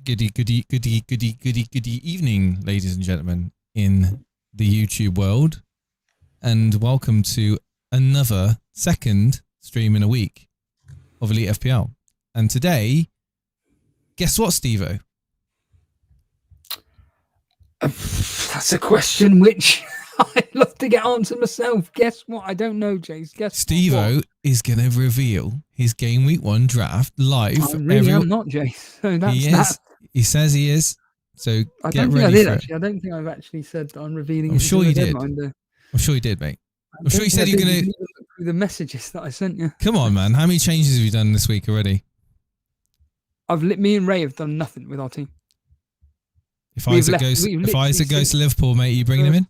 Good evening, ladies and gentlemen, in the YouTube world, and welcome to another second stream in a week of Elite FPL. And today, guess what, Steve-O? That's a question which I'd love to get answered myself. Guess what? I don't know, Jace. Guess Steve-O is going to reveal his Gameweek 1 draft live. I really am not, Jace. So that's he is. That. He says he is. So I get don't ready think I did, for actually. I don't think I've actually said I'm revealing. I'm sure you did. I'm sure you did, mate. I'm sure you said you're going to look through the messages that I sent you. Come on, man. How many changes have you done this week already? Me and Ray have done nothing with our team. If Isak goes to Liverpool, mate, are you bringing him in?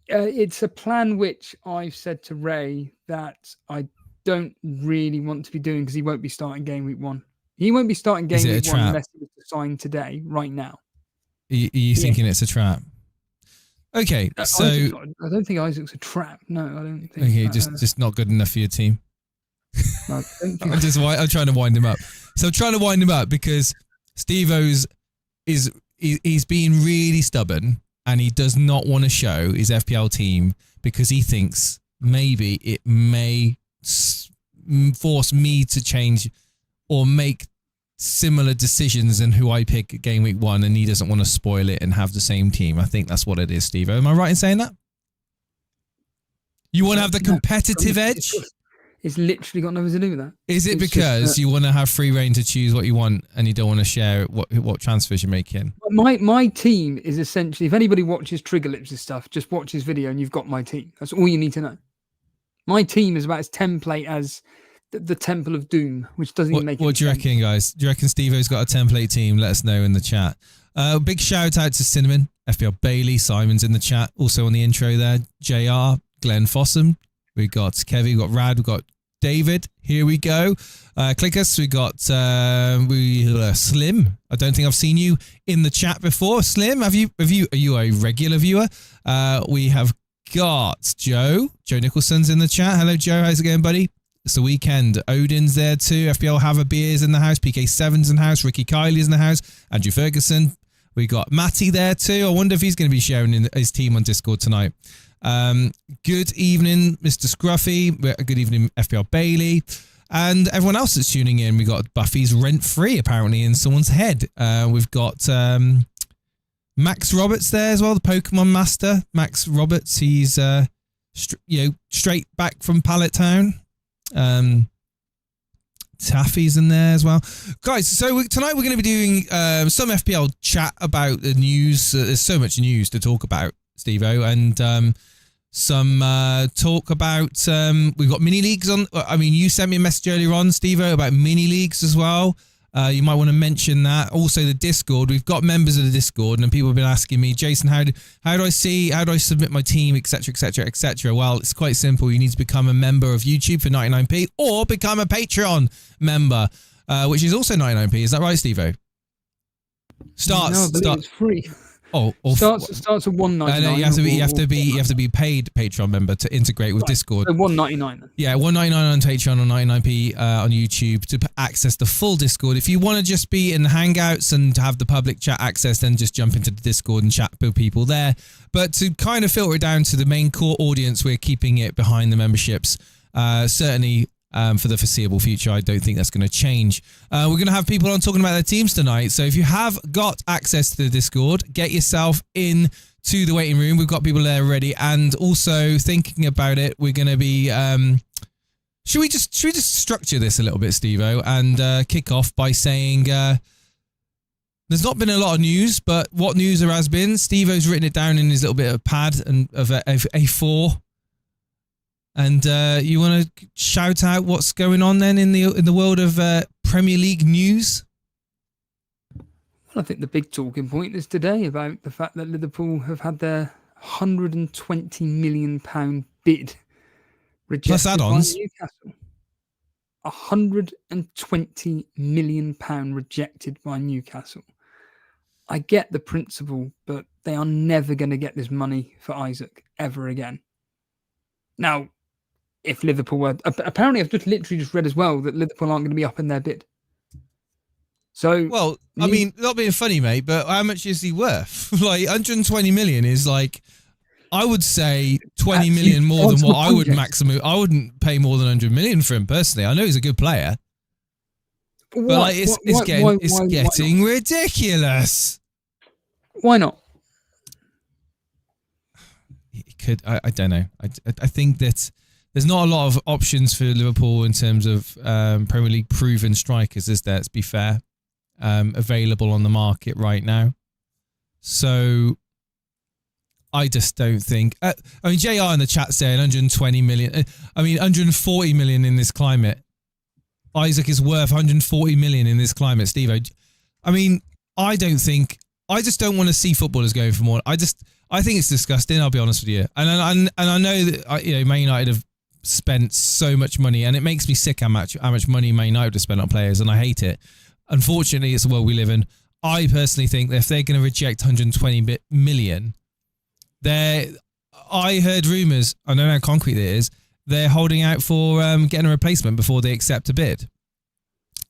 It's a plan which I've said to Ray that I don't really want to be doing because he won't be starting game week 1. He won't be starting game week 1 unless he was signed today, right now. Are you thinking it's a trap? Okay, so I don't think Isaac's a trap. No, I don't think. Okay, just not good enough for your team. No, I'm trying to wind him up. So I'm trying to wind him up because Steve-O's he's being really stubborn and he does not want to show his FPL team because he thinks maybe it may force me to change or make similar decisions in who I pick at game week 1, and he doesn't want to spoil it and have the same team. I think that's what it is, Steve. Am I right in saying that? You want to have the competitive edge? It's literally got nothing to do with that. Is it because you want to have free reign to choose what you want and you don't want to share what transfers you're making? My team is essentially, if anybody watches Trigger Lips' stuff, just watch his video and you've got my team. That's all you need to know. My team is about as template as the Temple of Doom, which doesn't even make any sense. What do you reckon, guys? Do you reckon Steve-O's got a template team? Let us know in the chat. Big shout out to Cinnamon, FPL Bailey, Simon's in the chat. Also on the intro there, JR, Glenn Fossum. We got Kevvy, we got Rad, we got David. Here we go. Click us. We got Slim. I don't think I've seen you in the chat before. Slim, are you a regular viewer? We have got Joe Nicholson's in the chat. Hello, Joe. How's it going, buddy? It's the weekend. Odin's there too. FPL Have Beers in the house. PK7's in the house. Ricky Kiley's in the house. Andrew Ferguson. We got Matty there too. I wonder if he's going to be sharing his team on Discord tonight. Good evening, Mr. Scruffy. Good evening, FPL Bailey. And everyone else that's tuning in. We got Buffy's Rent Free apparently in someone's head. We've got Max Roberts there as well, the Pokemon Master. Max Roberts. He's straight back from Pallet Town. Taffy's in there as well, guys. So tonight we're going to be doing some FPL chat about the news. There's so much news to talk about, Steve-O, and some talk about we've got mini leagues on. I mean, you sent me a message earlier on, Steve-O, about mini leagues as well. You might want to mention that. Also, the Discord. We've got members of the Discord, and people have been asking me, Jason, how do I submit my team, etc., etc., etc. Well, it's quite simple. You need to become a member of YouTube for 99p, or become a Patreon member, which is also 99p. Is that right, Steve-O? It's free. Starts at $1.99. No, you have to be paid Patreon member to integrate with Discord. So $1.99. Yeah, $1.99 on Patreon or 99p on YouTube to access the full Discord. If you want to just be in Hangouts and have the public chat access, then just jump into the Discord and chat with people there. But to kind of filter it down to the main core audience, we're keeping it behind the memberships. Certainly. For the foreseeable future, I don't think that's going to change. We're going to have people on talking about their teams tonight. So if you have got access to the Discord, get yourself in to the waiting room. We've got people there already. And also thinking about it, we're going to be... should we just structure this a little bit, Steve-O, and kick off by saying... there's not been a lot of news, but what news there has been, Steve-O's written it down in his little bit of pad and of A4. And you want to shout out what's going on then in the world of Premier League news? Well, I think the big talking point is today about the fact that Liverpool have had their £120 million bid rejected plus add-ons. by Newcastle. £120 million rejected by Newcastle. I get the principle, but they are never going to get this money for Isak ever again. Now, if Liverpool were... Apparently, I've just literally read as well that Liverpool aren't going to be up in their bid. So, Well, I mean, not being funny, mate, but how much is he worth? Like 120 million is like, I would say 20 million more than what I would maximum. I wouldn't pay more than 100 million for him personally. I know he's a good player, but like it's getting ridiculous. Why not? He could. I don't know. I think that there's not a lot of options for Liverpool in terms of Premier League proven strikers, is there? Let's be fair. Available on the market right now. So I just don't think. I mean, JR in the chat saying 120 million. I mean, 140 million in this climate. Isak is worth 140 million in this climate, Steve. I mean, I just don't want to see footballers going for more. I think it's disgusting. I'll be honest with you. And I know that Man United have spent so much money, and it makes me sick how much money Man United have spent on players, and I hate it. Unfortunately, it's the world we live in. I personally think that if they're going to reject 120 million, I heard rumours, I don't know how concrete it is, they're holding out for getting a replacement before they accept a bid.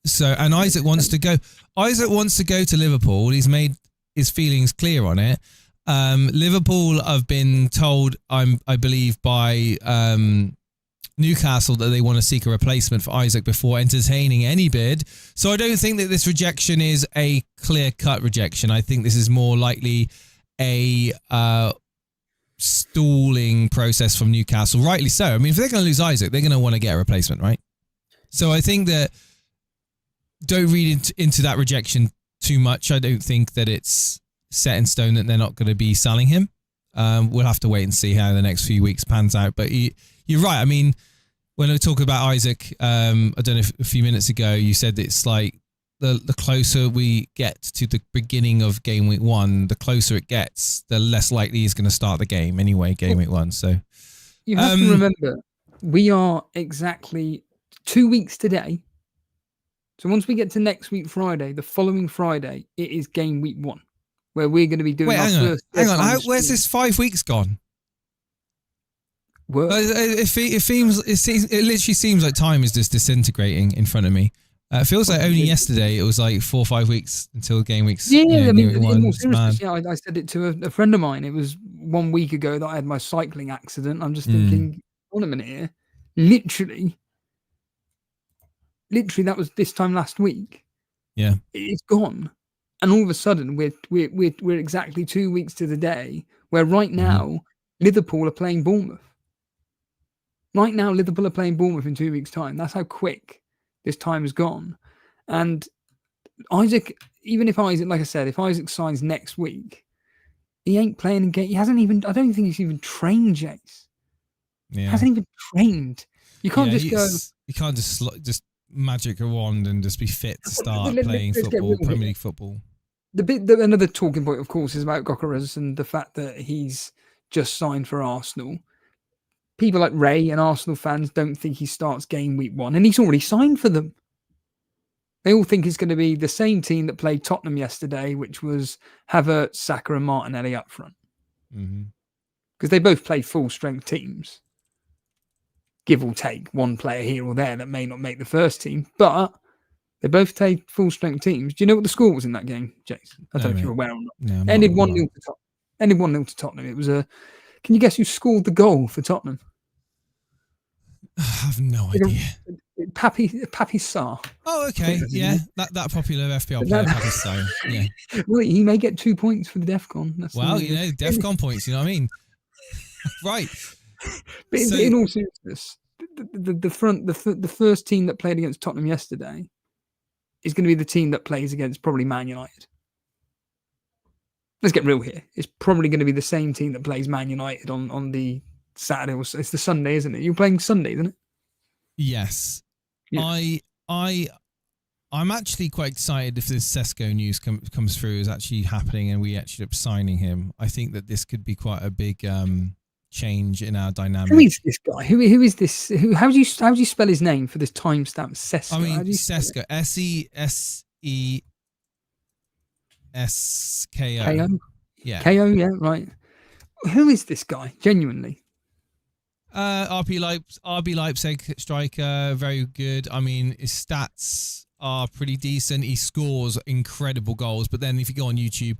So, and Isak wants to go. Isak wants to go to Liverpool. He's made his feelings clear on it. Liverpool have been told, I believe, by Newcastle that they want to seek a replacement for Isak before entertaining any bid. So I don't think that this rejection is a clear-cut rejection. I think this is more likely a stalling process from Newcastle. Rightly so. I mean, if they're going to lose Isak, they're going to want to get a replacement, right? So I think that don't read into that rejection too much. I don't think that it's set in stone that they're not going to be selling him. We'll have to wait and see how the next few weeks pans out. But you're right. I mean, when I talk about Isak, I don't know if a few minutes ago you said it's like the closer we get to the beginning of game week 1, the closer it gets, the less likely he's going to start the game anyway, game week 1. So you have to remember, we are exactly 2 weeks today. So once we get to next week, Friday, the following Friday, it is game week 1, where we're going to be doing first. Hang on. Where's this 5 weeks gone? It literally seems like time is just disintegrating in front of me. It feels like only yesterday it was like 4 or 5 weeks until game weeks. Yeah, I mean, in all seriousness, I said it to a friend of mine. It was 1 week ago that I had my cycling accident. I'm just thinking, hold a minute here. Literally, that was this time last week. Yeah, it's gone, and all of a sudden we're exactly 2 weeks to the day where right now Liverpool are playing Bournemouth. Right now, Liverpool are playing Bournemouth in 2 weeks' time. That's how quick this time has gone. And Isak, even if Isak, like I said, if Isak signs next week, he ain't playing a game. He hasn't even, I don't think he's even trained, Jace. Yeah. He hasn't even trained. You can't You can't just magic a wand and just be fit to start playing football, Premier League football. Another talking point, of course, is about Gyökeres and the fact that he's just signed for Arsenal. People like Ray and Arsenal fans don't think he starts game week 1, and he's already signed for them. They all think it's going to be the same team that played Tottenham yesterday, which was Havertz, Saka and Martinelli up front. Because they both play full-strength teams. Give or take one player here or there that may not make the first team, but they both played full-strength teams. Do you know what the score was in that game, Jason? I don't know if you're aware or not. No, ended 1-0 to Tottenham. Ended 1-0 to Tottenham. It was a... Can you guess who scored the goal for Tottenham? I have no idea. Papi Sarr. Oh, okay. Yeah, that popular FPL player, Papi Sarr. Yeah. Well, he may get 2 points for the DEFCON. DEFCON points, you know what I mean? Right. But in all seriousness, the first team that played against Tottenham yesterday is going to be the team that plays against probably Man United. Let's get real here. It's probably going to be the same team that plays Man United on the Saturday. It's the Sunday, isn't it? You're playing Sunday, isn't it? Yes. Yeah. I'm actually quite excited if this Sesko news comes through is actually happening and we actually end up signing him. I think that this could be quite a big change in our dynamic. Who is this guy? Who is this? How do you spell his name for this timestamp? Sesko. I mean, Sesko. SESKO. Yeah. KO, yeah, right. Who is this guy? Genuinely. RB Leipzig striker, very good. I mean, his stats are pretty decent. He scores incredible goals, but then if you go on YouTube,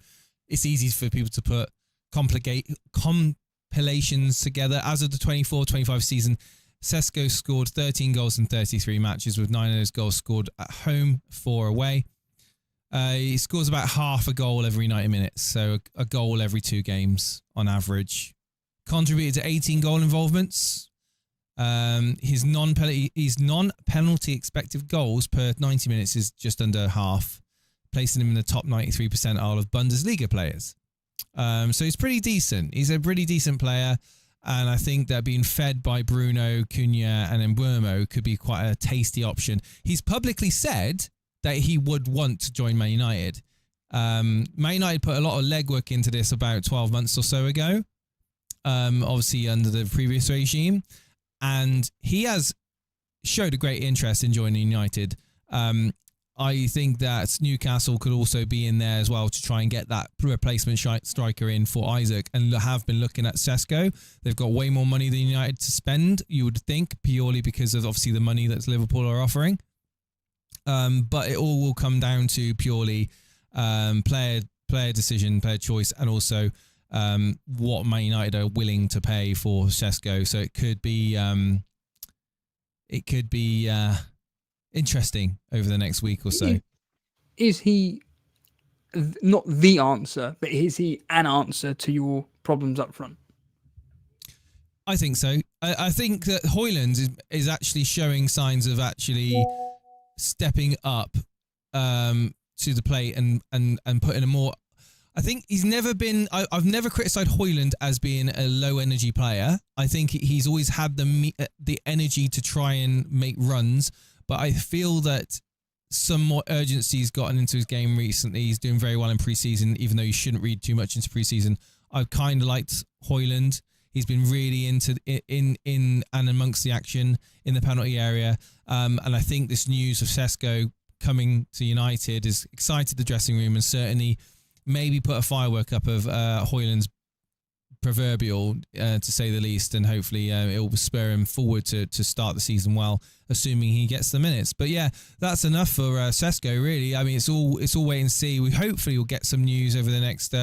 it's easy for people to put compilations together. As of the 24-25 season, Sesko scored 13 goals in 33 matches, with 9 of those goals scored at home, 4 away. He scores about half a goal every 90 minutes, so a goal every 2 games on average. Contributed to 18 goal involvements. His non-penalty expected goals per 90 minutes is just under half, placing him in the top 93 percentile of Bundesliga players. So he's pretty decent. He's a pretty decent player, and I think that being fed by Bruno, Cunha and Mbeumo could be quite a tasty option. He's publicly said that he would want to join Man United. Man United put a lot of legwork into this about 12 months or so ago, obviously under the previous regime, and he has showed a great interest in joining United. I think that Newcastle could also be in there as well to try and get that replacement striker in for Isak, and have been looking at Sesko. They've got way more money than United to spend, you would think, purely because of obviously the money that Liverpool are offering. But it all will come down to purely player decision, player choice, and also what Man United are willing to pay for Sesko. So it could be interesting over the next week or so. Is he not the answer, but is he an answer to your problems up front? I think so. I think that Højlund is actually showing signs of actually stepping up to the plate and putting a more... I think he's never been... I've never criticised Højlund as being a low energy player. I think he's always had the energy to try and make runs, but I feel that some more urgency's gotten into his game recently. He's doing very well in pre-season, even though you shouldn't read too much into pre-season. I've kind of liked Højlund. He's been really in and amongst the action in the penalty area. And I think this news of Sesko coming to United has excited the dressing room, and certainly maybe put a firework up of Højlund's proverbial, to say the least, and hopefully it will spur him forward to start the season well, assuming he gets the minutes. But yeah, that's enough for Sesko, really. I mean, it's all wait and see. We hopefully will get some news over the next...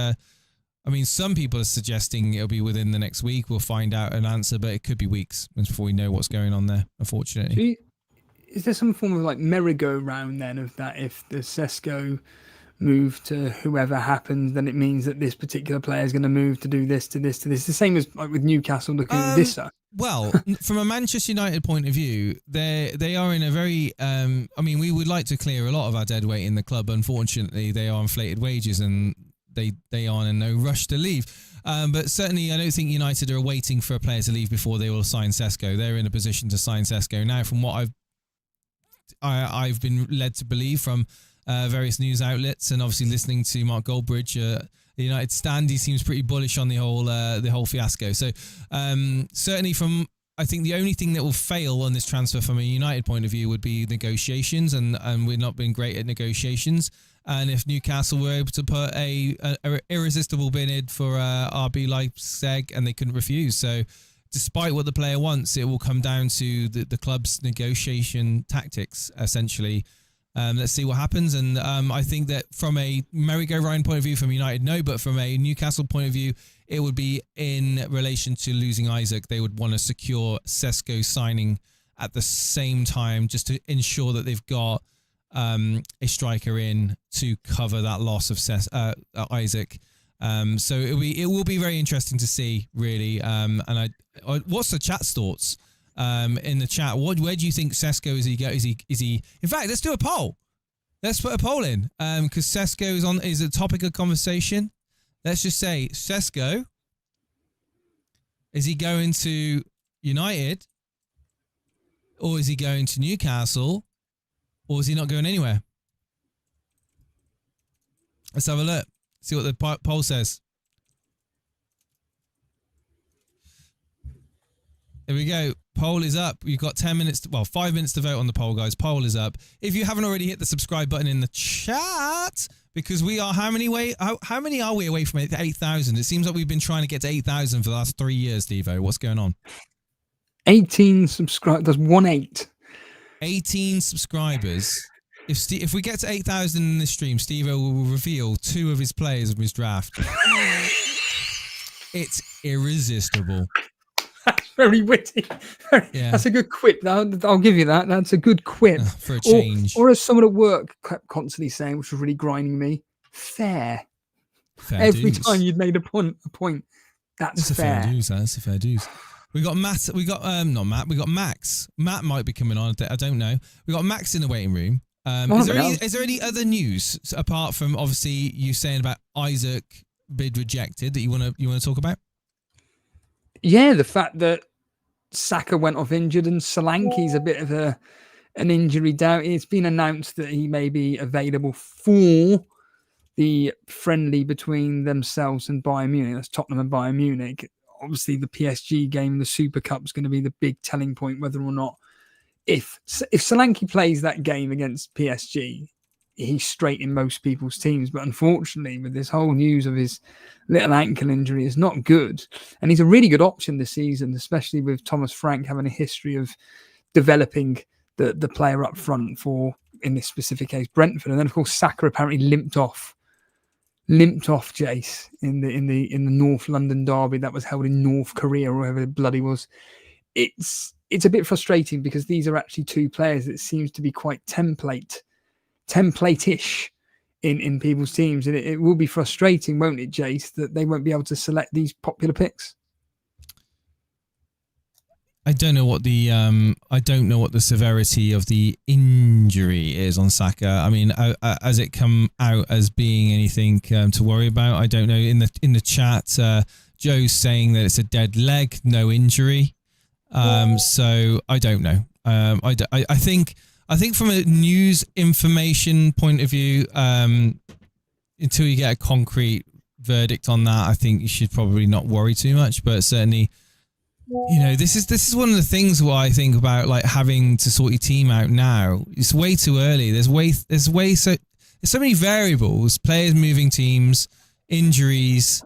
I mean, some people are suggesting it'll be within the next week. We'll find out an answer, but it could be weeks before we know what's going on there, unfortunately. Is there some form of like merry-go-round then of that? If the Sesko move to whoever happens, then it means that this particular player is going to move to do this, to this, to this. The same as like with Newcastle looking at Isak. Well, from a Manchester United point of view, they are in a very... I mean, we would like to clear a lot of our dead weight in the club. Unfortunately, they are inflated wages and they are in no rush to leave. But certainly, I don't think United are waiting for a player to leave before they will sign Sesko. They're in a position to sign Sesko. Now, from what I've been led to believe from various news outlets, and obviously listening to Mark Goldbridge, the United stand, he seems pretty bullish on the whole fiasco. So certainly I think the only thing that will fail on this transfer from a United point of view would be negotiations, and we've not been great at negotiations. And if Newcastle were able to put a irresistible bid for RB Leipzig, and they couldn't refuse. So despite what the player wants, it will come down to the club's negotiation tactics, essentially. Let's see what happens. And I think that from a merry-go-round point of view from United, no, but from a Newcastle point of view, it would be in relation to losing Isak. They would want to secure Sesko signing at the same time, just to ensure that they've got a striker in to cover that loss of Isak. So it will be very interesting to see, really. And what's the chat's thoughts in the chat? Where do you think Sesko is? Is he? In fact, let's do a poll. Let's put a poll in because Sesko is a topic of conversation. Let's just say Sesko, is he going to United, or is he going to Newcastle? Or is he not going anywhere? Let's have a look. See what the poll says. There we go. Poll is up. You've got 5 minutes to vote on the poll, guys. Poll is up. If you haven't already hit the subscribe button in the chat, because we are how many are we away from 8,000? It seems like we've been trying to get to 8,000 for the last 3 years, Devo. What's going on? 18 subscribers. That's 1-8. 18 subscribers. if we get to 8,000 in this stream, Steve will reveal 2 of his players of his draft. It's irresistible. That's very witty. Yeah. That's a good quip. I'll give you that. That's a good quip. For a change. Or as someone at work kept constantly saying, which was really grinding me, fair. Every dues. time you'd made a point. That's fair. That's a fair dues. We got Matt. We got not Matt. We got Max. Matt might be coming on. I don't know. We got Max in the waiting room. Is there any other news apart from obviously you saying about Isak bid rejected that you want to talk about? Yeah, the fact that Saka went off injured and Solanke's a bit of an injury doubt. It's been announced that he may be available for the friendly between themselves and Bayern Munich. That's Tottenham and Bayern Munich. Obviously, the PSG game, the Super Cup, is going to be the big telling point whether or not if Solanke plays that game against PSG, he's straight in most people's teams. But unfortunately, with this whole news of his little ankle injury, is not good. And he's a really good option this season, especially with Thomas Frank having a history of developing the player up front for, in this specific case, Brentford. And then, of course, Saka apparently limped off Jace in the North London derby that was held in North Korea or wherever the bloody was. It's a bit frustrating because these are actually 2 players that seems to be quite template-ish in people's teams, and it will be frustrating, won't it, Jace, that they won't be able to select these popular picks. I don't know what the severity of the injury is on Saka. I mean, has it come out as being anything to worry about? I don't know. In the chat, Joe's saying that it's a dead leg, no injury. So I don't know. I think from a news information point of view, until you get a concrete verdict on that, I think you should probably not worry too much. But certainly, this is one of the things where I think about like having to sort your team out now. It's way too early. There's so many variables: players moving teams, injuries,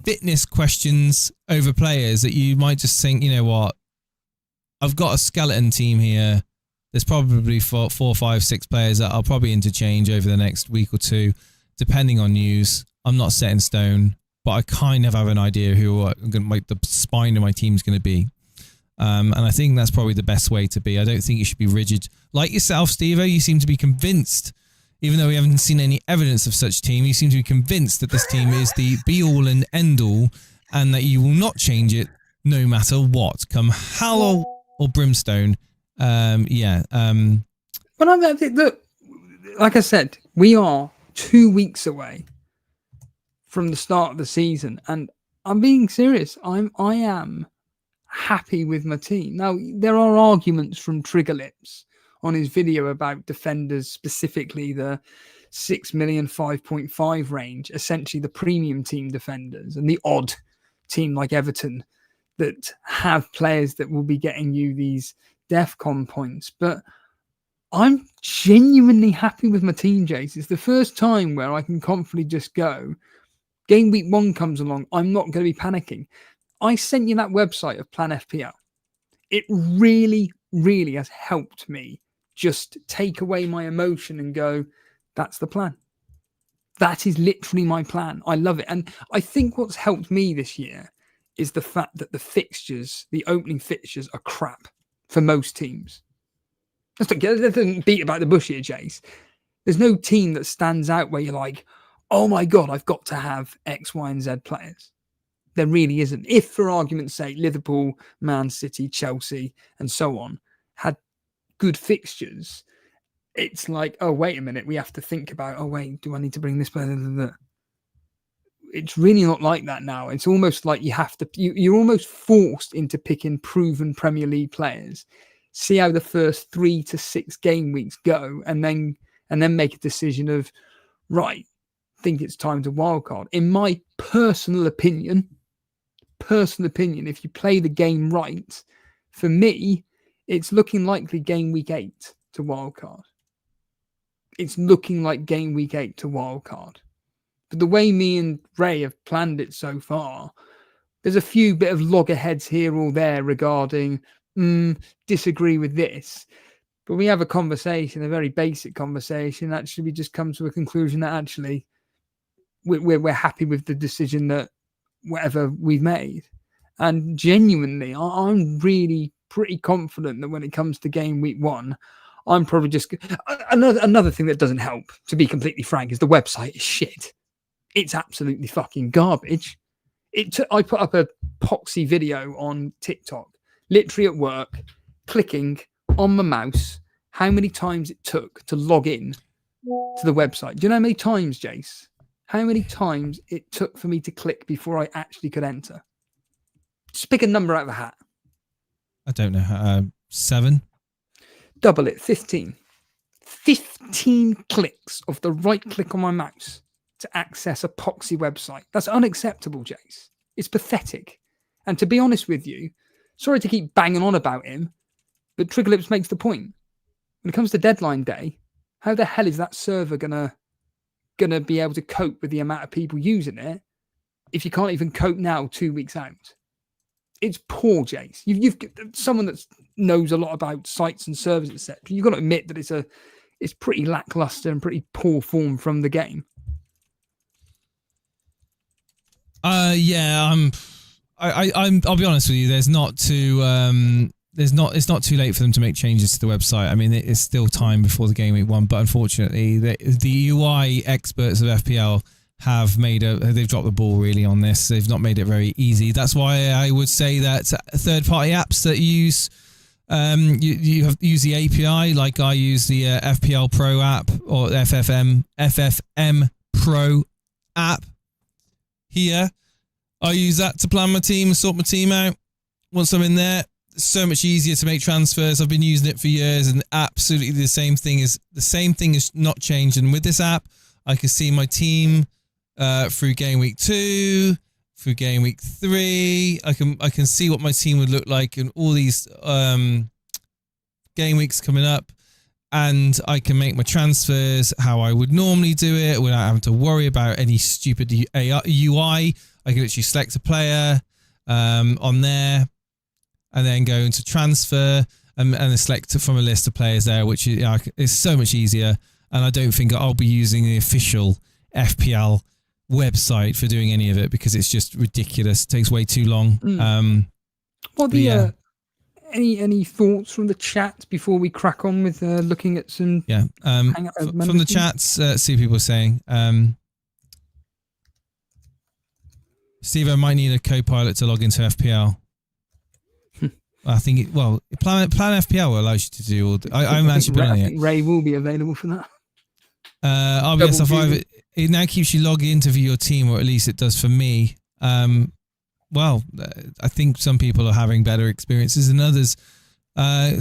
fitness questions over players that you might just think, you know what, I've got a skeleton team here. There's probably 4, 5, 6 players that I'll probably interchange over the next week or 2, depending on news. I'm not set in stone, but I kind of have an idea who the spine of my team is going to be. And I think that's probably the best way to be. I don't think you should be rigid. Like yourself, Steve-O, you seem to be convinced, even though we haven't seen any evidence of such team, you seem to be convinced that this team is the be-all and end-all and that you will not change it no matter what, come hell or brimstone. But look, like I said, we are 2 weeks away from the start of the season, and I'm being serious. I am happy with my team. Now, there are arguments from Trigger Lips on his video about defenders, specifically the 6 million 5.5 range, essentially the premium team defenders, and the odd team like Everton that have players that will be getting you these DEFCON points. But I'm genuinely happy with my team, Jace. It's the first time where I can confidently just go, Gameweek 1 comes along, I'm not going to be panicking. I sent you that website of Plan FPL. It really, really has helped me just take away my emotion and go, that's the plan. That is literally my plan. I love it. And I think what's helped me this year is the fact that the fixtures, the opening fixtures, are crap for most teams. Let's not beat about the bush here, Jace. There's no team that stands out where you're like, oh my God, I've got to have X, Y, and Z players. There really isn't. If, for argument's sake, Liverpool, Man City, Chelsea, and so on had good fixtures, it's like, oh, wait a minute, we have to think about, oh, wait, do I need to bring this player? It's really not like that now. It's almost like you have to, you're almost forced into picking proven Premier League players, see how the first 3 to 6 game weeks go, and then make a decision of, right, I think it's time to wildcard. In my personal opinion, if you play the game right, for me, it's looking likely game week 8 to wildcard. It's looking like game week 8 to wildcard. But the way me and Ray have planned it so far, there's a few bit of loggerheads here or there regarding disagree with this. But we have a conversation, a very basic conversation. Actually, we just come to a conclusion that actually we're happy with the decision that whatever we've made. And genuinely, I'm really pretty confident that when it comes to game week 1, I'm probably just another thing that doesn't help, to be completely frank, is the website is shit. It's absolutely fucking garbage. I put up a poxy video on TikTok, literally at work, clicking on my mouse how many times it took to log in to the website. Do you know how many times, Jace? How many times it took for me to click before I actually could enter? Just pick a number out of a hat. I don't know. 7? Double it, 15. 15 clicks of the right click on my mouse to access a poxy website. That's unacceptable, Jace. It's pathetic. And to be honest with you, sorry to keep banging on about him, but Triggerlips makes the point. When it comes to deadline day, how the hell is that server gonna be able to cope with the amount of people using it if you can't even cope now 2 weeks out? It's poor, Jace. You've someone that knows a lot about sites and servers, etc. You've got to admit that it's pretty lackluster and pretty poor form from the game. I'll be honest with you. It's not too late for them to make changes to the website. I mean, it's still time before the game week 1, but unfortunately, the UI experts of FPL they've dropped the ball really on this. They've not made it very easy. That's why I would say that third-party apps that use you have use the API, like I use the FPL Pro app or FFM Pro app here. I use that to plan my team and sort my team out. Once I'm in there, it's so much easier to make transfers. I've been using it for years, and absolutely the same thing is not changed. And with this app, I can see my team through game week 2, through game week 3. I can see what my team would look like in all these game weeks coming up, and I can make my transfers how I would normally do it without having to worry about any stupid UI. I can literally select a player on there, and then go into transfer and select from a list of players there, which is so much easier. And I don't think I'll be using the official FPL website for doing any of it because it's just ridiculous. It takes way too long. Any thoughts from the chat before we crack on with looking at some? Yeah, from the chats, see what people are saying. Steve, I might need a co-pilot to log into FPL. I think Plan FPL allows you to do all. I'm actually planning it. Ray will be available for that. RBSF5, it now keeps you logging into view your team, or at least it does for me. I think some people are having better experiences than others.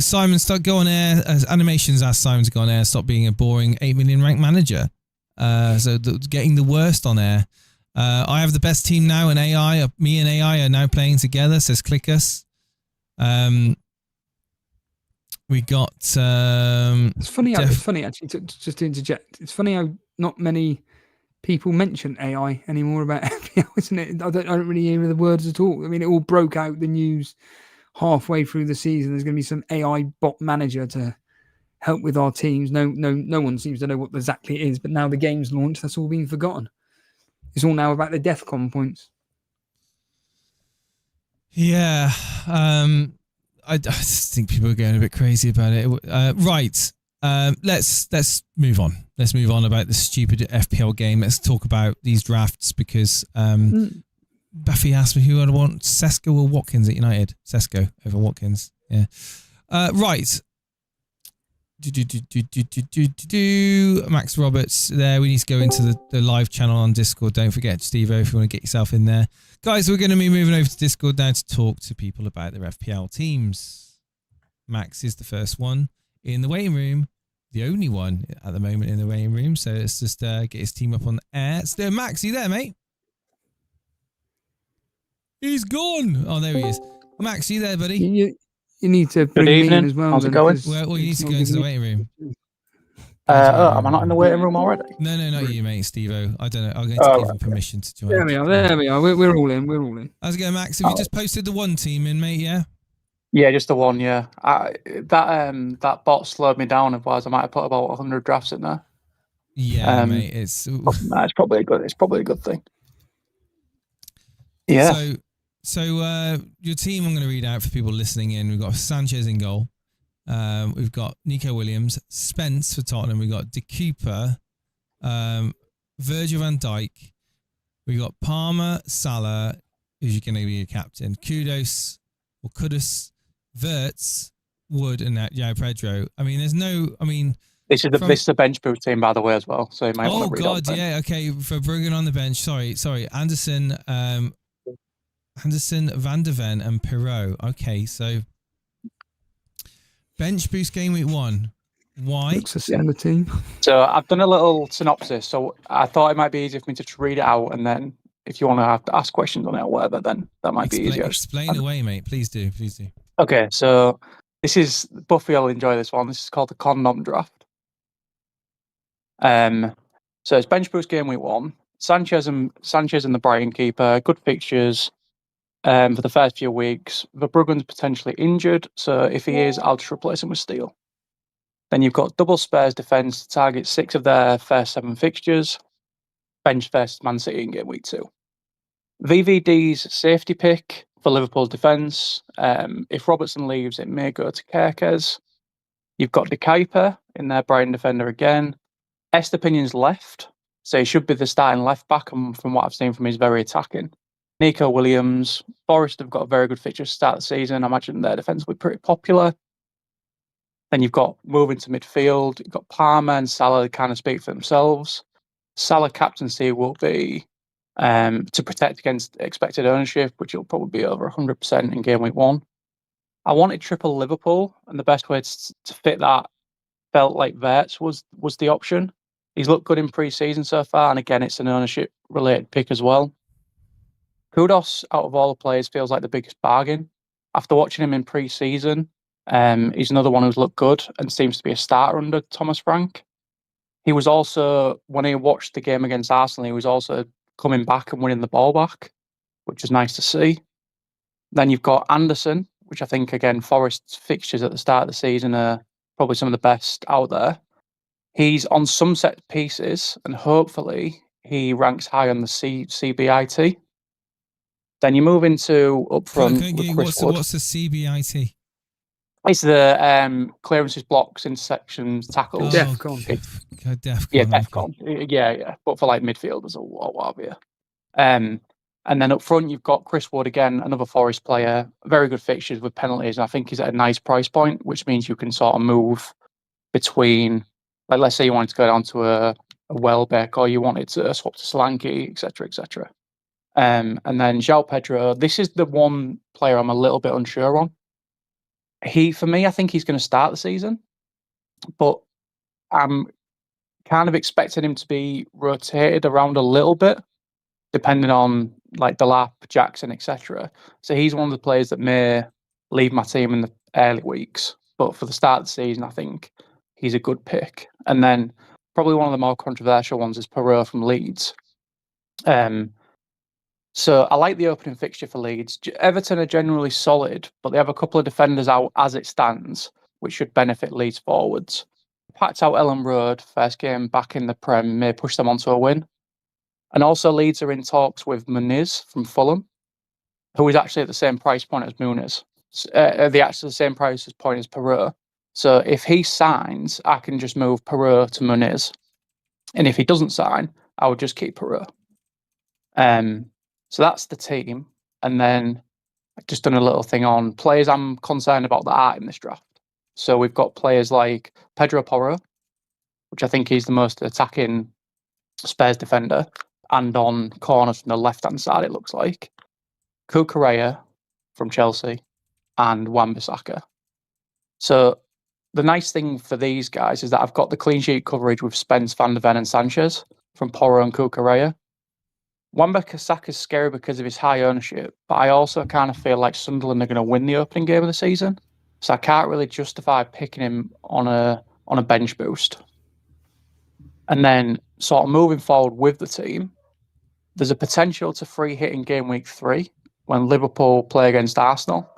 Simon, go on air. Animations asked Simon to go on air. Stop being a boring 8 million ranked manager. Getting the worst on air. I have the best team now, and me and AI are now playing together, says Clickus. We got it's funny actually just to interject. It's funny how not many people mention AI anymore about FPL, isn't it? I don't really hear the words at all. I mean, it all broke out the news halfway through the season. There's going to be some AI bot manager to help with our teams. No one seems to know what exactly it is, but now the game's launched, that's all been forgotten. It's all now about the DEFCON points. Yeah, I just think people are going a bit crazy about it. Right, let's move on. Let's move on about the stupid FPL game. Let's talk about these drafts because Buffy asked me who I'd want, Sesko or Watkins at United. Sesko over Watkins. Yeah. Right. Max Roberts there. We need to go into the live channel on Discord. Don't forget, Steve-O, if you want to get yourself in there. Guys, we're going to be moving over to Discord now to talk to people about their FPL teams. Max is the first one in the waiting room. The only one at the moment in the waiting room. So let's just get his team up on the air. Max, are you there, mate? He's gone. Oh, there he is. Max, are you there, buddy? You need to bring me in as well. How's it going? Well, you need to go into the waiting room. Am I not in the waiting room already? No, not you, mate, Steve-O. I don't know. I'm going to give him permission to join. There we are. There we are. We're all in. We're all in. How's it going, Max? Have you just posted the one team in, mate? Yeah. Yeah, just the one. Yeah, that bot slowed me down. Otherwise, I might have put about 100 drafts in there. Yeah, mate. It's probably a good thing. Yeah. So your team, I'm going to read out for people listening in. We've got Sanchez in goal. We've got Nico Williams, Spence for Tottenham. We've got De Cooper, Virgil van Dijk. We've got Palmer, Salah, who's going to be your captain. Kudus, Wirtz, Wood, and João Pedro. I mean, there's no. I mean, this is a bench boost team, by the way, as well. So you might want to read God, yeah, okay. For Bruggen on the bench. Sorry, Anderson, Van der Ven, and Perot. Okay, so bench boost game week 1. Why? Looks a similar team. So I've done a little synopsis. So I thought it might be easier for me to read it out, and then if you want to have to ask questions on it or whatever, then that might be easier. Explain away, mate. Please do. Okay, so this is Buffy. I'll enjoy this one. This is called the Condom Draft. So it's bench boost game week 1. Sanchez and the Brighton keeper. Good fixtures. For the first few weeks, Verbruggen's potentially injured, so if he is, I'll just replace him with Steele. Then you've got double Spurs defence to target 6 of their first 7 fixtures. Bench versus Man City in game week 2. VVD's safety pick for Liverpool's defence. If Robertson leaves, it may go to Kerkez. You've got De Kuiper in their Brighton defender again. Estepinion's left, so he should be the starting left back, and from what I've seen from him, he's very attacking. Nico Williams, Forest have got a very good fixture to start the season. I imagine their defence will be pretty popular. Then you've got moving to midfield. You've got Palmer and Salah that kind of speak for themselves. Salah captaincy will be to protect against expected ownership, which will probably be over 100% in game week 1. I wanted triple Liverpool, and the best way to fit that felt like Wirtz was the option. He's looked good in pre-season so far, and again, it's an ownership-related pick as well. Kudus, out of all the players, feels like the biggest bargain. After watching him in pre-season, he's another one who's looked good and seems to be a starter under Thomas Frank. He was also, when he watched the game against Arsenal, he was also coming back and winning the ball back, which is nice to see. Then you've got Anderson, which I think, again, Forest's fixtures at the start of the season are probably some of the best out there. He's on some set pieces, and hopefully he ranks high on the CBIT. Then you move into up front. What's the CBIT? It's the clearances, blocks, intersections, tackles. Defcon. Defcon. Yeah. But for like midfielders or what have you. And then up front, you've got Chris Wood again, another Forest player. Very good fixtures with penalties. I think he's at a nice price point, which means you can sort of move between, like, let's say you wanted to go down to a Welbeck, or you wanted to swap to Solanke, etc., etc. And then João Pedro. This is the one player I'm a little bit unsure on. For me, I think he's going to start the season, but I'm kind of expecting him to be rotated around a little bit, depending on like Delap, Jackson, etc. So he's one of the players that may leave my team in the early weeks, but for the start of the season, I think he's a good pick. And then probably one of the more controversial ones is Perot from Leeds. So I like the opening fixture for Leeds. Everton are generally solid, but they have a couple of defenders out as it stands, which should benefit Leeds forwards. Packed out Ellen Road, first game back in the Prem, may push them onto a win. And also Leeds are in talks with Muniz from Fulham, who is actually at the same price point as Muniz. The same price point as Perot. So if he signs, I can just move Perot to Muniz. And if he doesn't sign, I would just keep Perot. So that's the team. And then I've just done a little thing on players I'm concerned about that are in this draft. So we've got players like Pedro Porro, which I think he's the most attacking Spurs defender, and on corners from the left-hand side, it looks like. Cucurella from Chelsea and Wan-Bissaka. So the nice thing for these guys is that I've got the clean sheet coverage with Spence, Van der Ven and Sanchez from Porro and Cucurella. Wan-Bissaka is scary because of his high ownership, but I also kind of feel like Sunderland are going to win the opening game of the season, so I can't really justify picking him on a bench boost. And then sort of moving forward with the team, there's a potential to free hit in game week 3 when Liverpool play against Arsenal.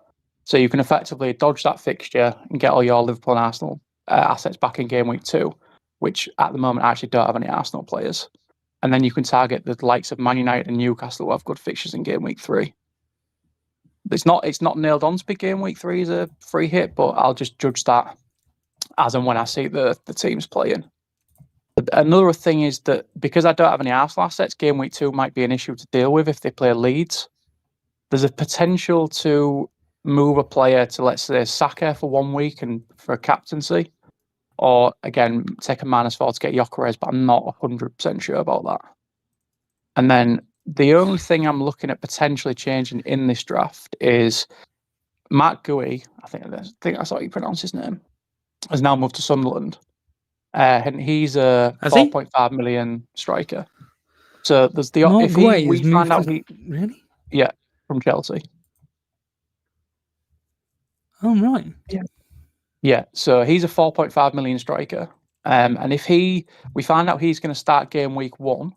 So you can effectively dodge that fixture and get all your Liverpool and Arsenal assets back in game week 2, which at the moment actually don't have any Arsenal players. And then you can target the likes of Man United and Newcastle who have good fixtures in game week 3. It's not nailed on to be game week 3 as a free hit, but I'll just judge that as and when I see the teams playing. Another thing is that because I don't have any Arsenal assets, game week 2 might be an issue to deal with if they play Leeds. There's a potential to move a player to, let's say, Saka for 1 week and for a captaincy, or again take a -4 to get Gyökeres, but I'm not 100% sure about that. And then the only thing I'm looking at potentially changing in this draft is Matt Gui, I think that's how you pronounce his name, has now moved to Sunderland. And he's a 4.5 million striker. So there's the Mark Gui we find out really? Yeah, from Chelsea. Oh right. Yeah. So he's a 4.5 million striker. And if we find out he's going to start game week 1,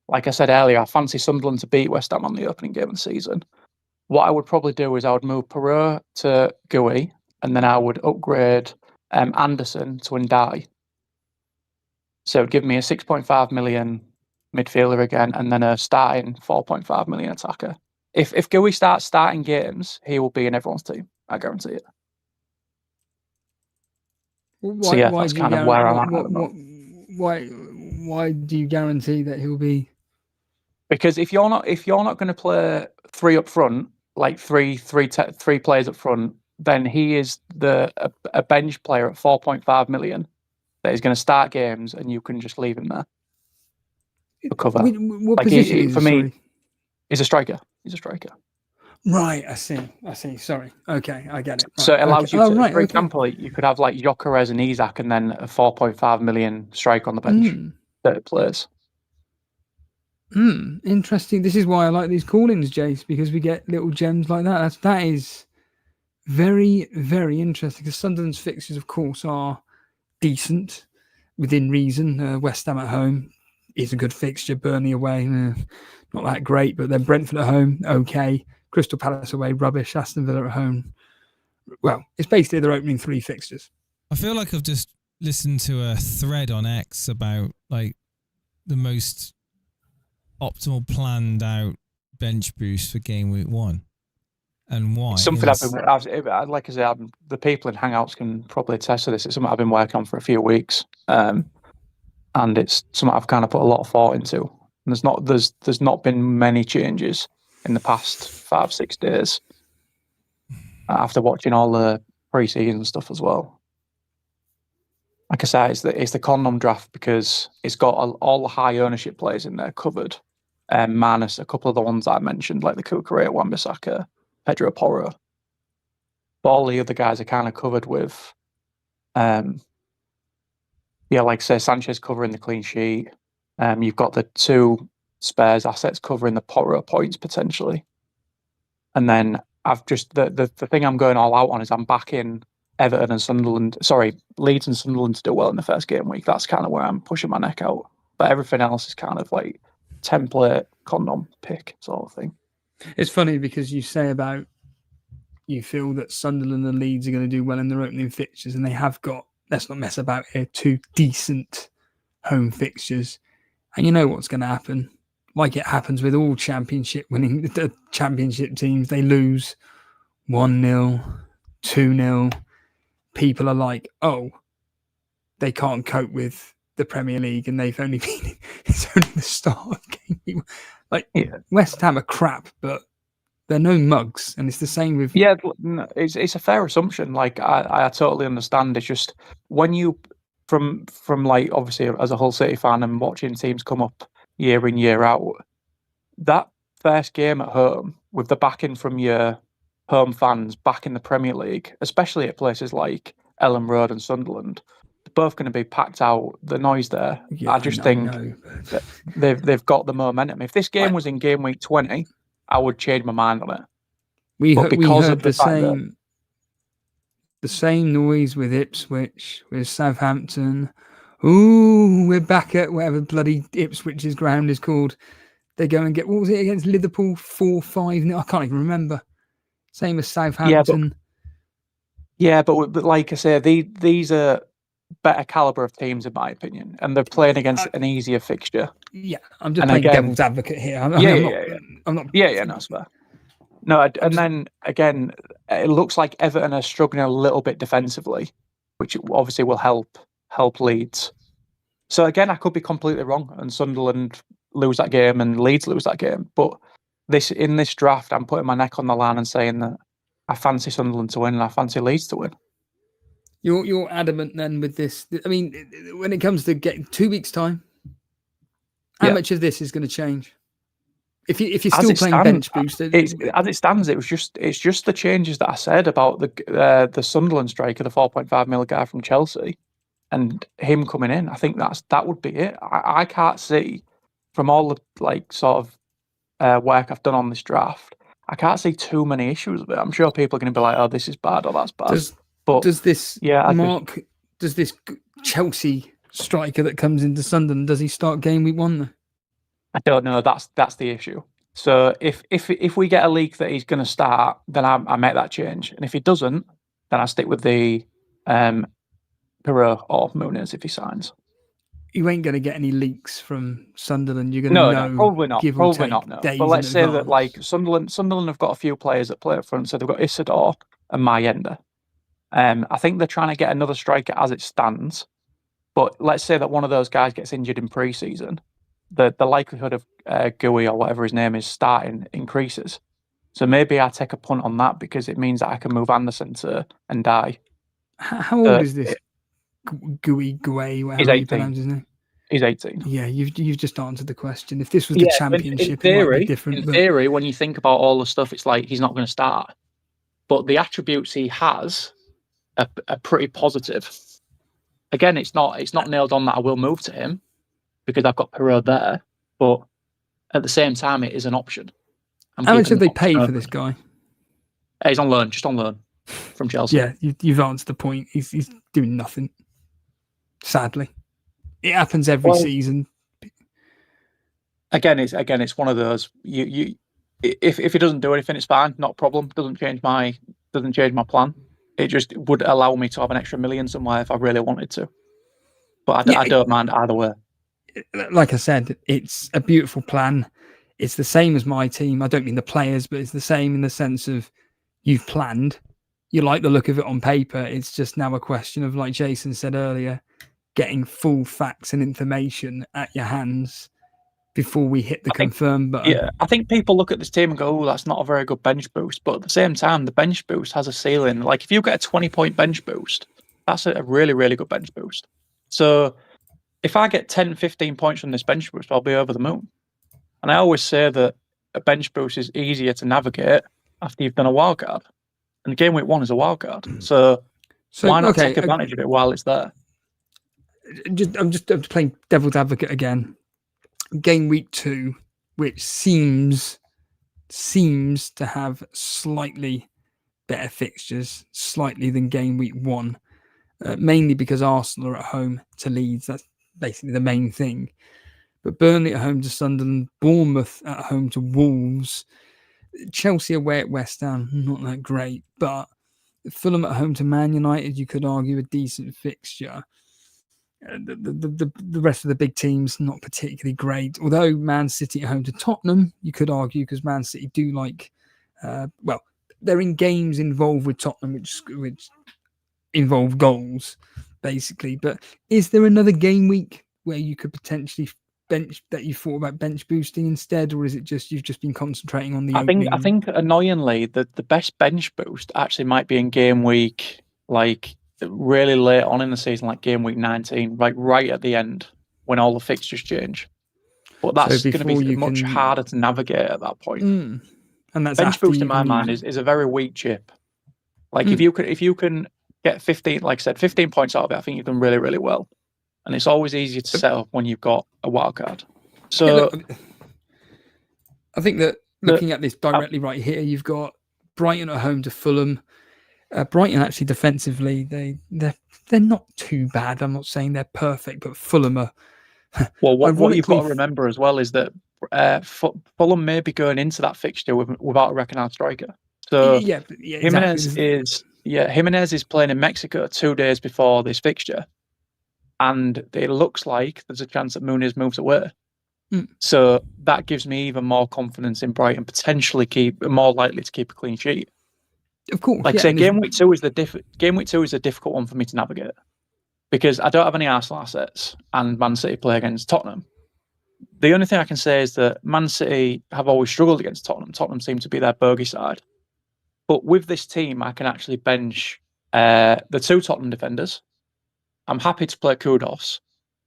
like I said earlier, I fancy Sunderland to beat West Ham on the opening game of the season. What I would probably do is I would move Perot to Gui, and then I would upgrade Anderson to Ndai. So it would give me a 6.5 million midfielder again, and then a starting 4.5 million attacker. If Gui starts starting games, he will be in everyone's team. I guarantee it. That's kind of where I'm at. Why do you guarantee that he'll be? Because if you're not going to play 3 up front, like three players up front, then he is a bench player at 4.5 million that is going to start games, and you can just leave him there for cover. What position is for me? He's a striker. He's a striker. Right, I see. Sorry. Okay, I get it. Right. So it allows you to, for example, you could have like Gyökeres and Isak, and then a 4.5 million strike on the bench that plays. Interesting. This is why I like these call-ins, Jace, because we get little gems like that. That is very, very interesting. Because Sunderland's fixtures, of course, are decent within reason. West Ham at home is a good fixture. Burnley away, not that great, but then Brentford at home, okay. Crystal Palace away, rubbish. Aston Villa at home. Well, it's basically their opening 3 fixtures. I feel like I've just listened to a thread on X about like the most optimal planned out bench boost for game week 1 and why. Something like I said, the people in Hangouts can probably attest to this. It's something I've been working on for a few weeks, and it's something I've kind of put a lot of thought into. And there's not been many changes in the past 5-6 days after watching all the pre-season stuff as well. Like I said, it's the condom draft because it's got all the high ownership players in there covered, minus a couple of the ones I mentioned, like the Kukurea, Wan-Bissaka, Pedro Porro. But all the other guys are kind of covered with, like say Sanchez covering the clean sheet. You've got the 2 Spurs assets covering the Porro points potentially, and then I've just the thing I'm going all out on is I'm backing Everton and Sunderland. Sorry, Leeds and Sunderland to do well in the first game week. That's kind of where I'm pushing my neck out. But everything else is kind of like template condom pick sort of thing. It's funny because you say about you feel that Sunderland and Leeds are going to do well in their opening fixtures, and they have got, let's not mess about here, 2 decent home fixtures. And you know what's going to happen. Like it happens with all the championship teams, they lose 1-0, 2-0. People are like, oh, they can't cope with the Premier League, and it's only the start of game. West Ham are crap, but they're no mugs, and it's the same with. Yeah, it's a fair assumption. Like I totally understand. It's just when you from like obviously as a Hull City fan and watching teams come up year in, year out, that first game at home with the backing from your home fans back in the Premier League, especially at places like Ellen Road and Sunderland, they're both going to be packed out. The noise there, I think that they've got the momentum. If this game was in game week 20, I would change my mind on it. We heard the same noise with Ipswich, with Southampton. Ooh, we're back at whatever bloody Ipswich's ground is called. They go and get, what was it against Liverpool? 4-5. I can't even remember. Same as Southampton. Yeah, but like I say, these are better caliber of teams in my opinion, and they're playing against an easier fixture. Yeah, I'm just playing devil's advocate here. I'm not. Yeah, no, that's fair. No, and then again, it looks like Everton are struggling a little bit defensively, which obviously will help Leeds. So again, I could be completely wrong, and Sunderland lose that game and Leeds lose that game. But in this draft, I'm putting my neck on the line and saying that I fancy Sunderland to win and I fancy Leeds to win. You're adamant then with this. I mean, when it comes to getting 2 weeks' time, how much of this is going to change? If you're still playing bench boost, as it stands, it's just the changes that I said about the Sunderland striker, the 4.5 mil guy from Chelsea, and him coming in. I think that would be it. I can't see from all the sort of work I've done on this draft, I can't see too many issues with it. I'm sure people are going to be like, "Oh, this is bad or that's bad." Does this Chelsea striker that comes into Sunderland, does he start game week 1 then? I don't know. That's the issue. So if we get a leak that he's going to start, then I make that change. And if he doesn't, then I stick with the Perot or Muniz if he signs. You ain't going to get any leaks from Sunderland. You're going to know. No, probably not. Probably not. No. But let's say advance. that Sunderland have got a few players that play up front. So they've got Isidore and Mayenda. I think they're trying to get another striker as it stands. But let's say that one of those guys gets injured in pre-season. The likelihood of Gooey or whatever his name is starting increases. So maybe I take a punt on that because it means that I can move Anderson to and die. How old is this Gooey, whatever you pronounce his name? He's 18. Yeah, you've just answered the question. If this was the Championship, it might be different. In theory, when you think about all the stuff, it's like he's not going to start. But the attributes he has are pretty positive. Again, it's not nailed on that I will move to him, because I've got Perot there, but at the same time, it is an option. How much have they paid for this guy? He's on loan, just on loan from Chelsea. Yeah, you've answered the point. He's doing nothing. Sadly, it happens every season. Again, it's one of those. If he doesn't do anything, it's fine, not a problem. Doesn't change my plan. It just would allow me to have an extra million somewhere if I really wanted to. But I don't mind either way. Like I said, it's a beautiful plan. It's the same as my team. I don't mean the players, but it's the same in the sense of you've planned. You like the look of it on paper. It's just now a question of, like Jason said earlier, getting full facts and information at your hands before we hit the confirm button. Yeah, I think people look at this team and go, "Oh, that's not a very good bench boost." But at the same time, the bench boost has a ceiling. Like if you get a 20-point bench boost, that's a really, really good bench boost. So if I get 10, 15 points from this bench boost, I'll be over the moon. And I always say that a bench boost is easier to navigate after you've done a wild card. And game week 1 is a wild card. So why not take advantage of it while it's there? I'm just playing devil's advocate again. Game week 2, which seems to have slightly better fixtures, slightly than game week 1, mainly because Arsenal are at home to Leeds. That's basically the main thing. But Burnley at home to Sunderland, Bournemouth at home to Wolves, Chelsea away at West Ham, not that great. But Fulham at home to Man United, you could argue a decent fixture. The rest of the big teams, not particularly great. Although Man City at home to Tottenham, you could argue, because Man City do like, they're in games involved with Tottenham, which involve goals, basically. But is there another game week where you could potentially bench that you thought about bench boosting instead, or is it just you've just been concentrating on the opening? I think annoyingly the best bench boost actually might be in game week, like really late on in the season, like game week 19, like right at the end when all the fixtures change. But that's going to be much harder to navigate at that point. And that's bench boost in my mind is a very weak chip. Like if you can get 15, like I said, 15 points out of it, I think you've done really, really well. And it's always easier to set up when you've got a wild card. So I think that looking at this directly right here, you've got Brighton at home to Fulham. Brighton actually defensively, they're not too bad. I'm not saying they're perfect, but Fulham are. Well, what you've got to remember as well is that Fulham may be going into that fixture without a recognised striker. So yeah, exactly. Jimenez is playing in Mexico 2 days before this fixture, and it looks like there's a chance that Muniz moves away. So that gives me even more confidence in Brighton potentially more likely to keep a clean sheet. Of course, like I say, game week two is the difficult one for me to navigate because I don't have any Arsenal assets and Man City play against Tottenham. The only thing I can say is that Man City have always struggled against Tottenham. Tottenham seem to be their bogey side. But with this team, I can actually bench the 2 Tottenham defenders. I'm happy to play Kudos,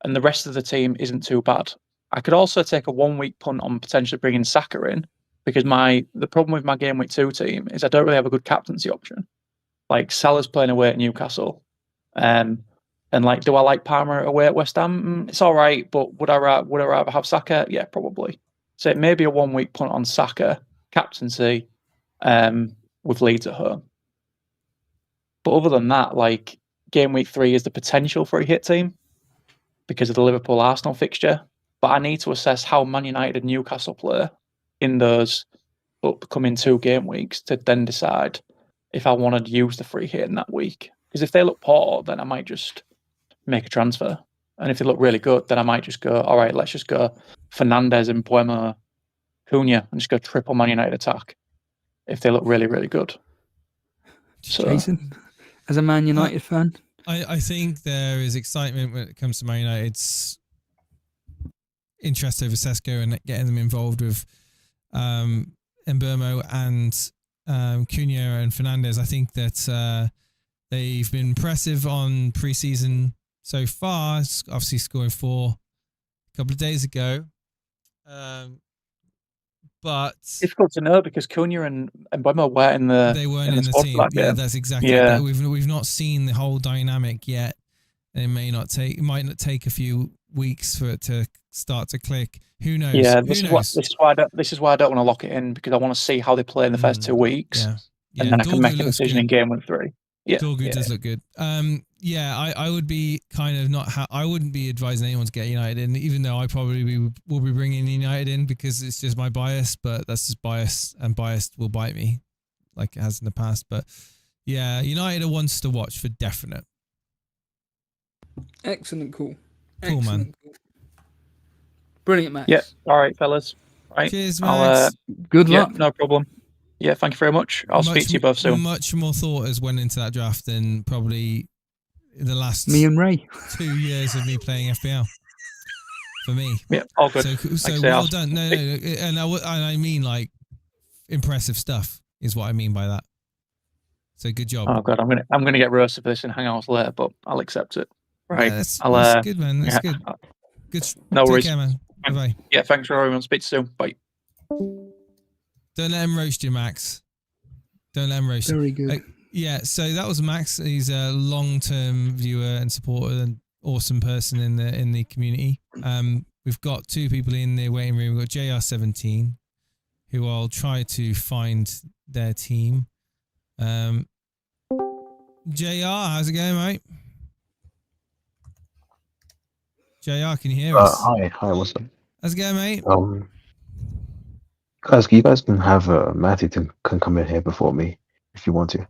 and the rest of the team isn't too bad. I could also take a 1 week punt on potentially bringing Saka in because the problem with my game week 2 team is I don't really have a good captaincy option. Like Salah's playing away at Newcastle, and like, do I like Palmer away at West Ham? It's all right, but would I rather have Saka? Yeah, probably. So it may be a 1 week punt on Saka captaincy, with Leeds at home. But other than that, like game week 3 is the potential for a hit team because of the Liverpool Arsenal fixture. But I need to assess how Man United and Newcastle play in those upcoming 2 game weeks to then decide if I want to use the free hit in that week. Because if they look poor, then I might just make a transfer. And if they look really good, then I might just go, all right, let's just go Fernandes and Buemo Cunha and just go triple Man United attack if they look really, really good. So, Jason, as a Man United fan? I think there is excitement when it comes to Man United's interest over Sesko and getting them involved with Mbeumo and Cunha and Fernandes. I think that they've been impressive on pre-season so far, obviously scoring 4 a couple of days ago. But difficult to know because Cunha and Mbeumo weren't in the team. Yeah, that's exactly that. We've not seen the whole dynamic yet. It might not take a few weeks for it to start to click. Who knows? Yeah, this is why I don't want to lock it in because I want to see how they play in the first 2 weeks, and then I can make a decision in game week 3. Yeah, Dorgu does look good. I would be kind of I wouldn't be advising anyone to get United in, even though I probably will be bringing United in because it's just my bias. But that's just bias, and bias will bite me, like it has in the past. But yeah, United are ones to watch for definite. Excellent call. Man. Cool. Brilliant, Max. Yeah. All right, fellas. Right. Cheers, Max. Good luck. No problem. Yeah, thank you very much. I'll speak to you both soon. Much more thought has went into that draft than probably the last me and Ray 2 years of me playing FPL. For me, yeah, all good. So well done. No, and I mean like impressive stuff is what I mean by that. So good job. Oh god, I'm gonna get roasted for this in Hangouts later, but I'll accept it. Right, that's good, man. That's good. Good. No worries. Take care, man. Bye. Yeah, thanks for everyone. Speak soon. Bye. Don't let him roast you, Max. Don't let him roast you. Very good. Yeah, so that was Max. He's a long-term viewer and supporter and awesome person in the community. We've got 2 people in the waiting room. We've got JR17, who I'll try to find their team. JR, how's it going, mate? JR, can you hear us? Hi, what's up? How's it going, mate? Guys, you guys can have Matty can come in here before me if you want to.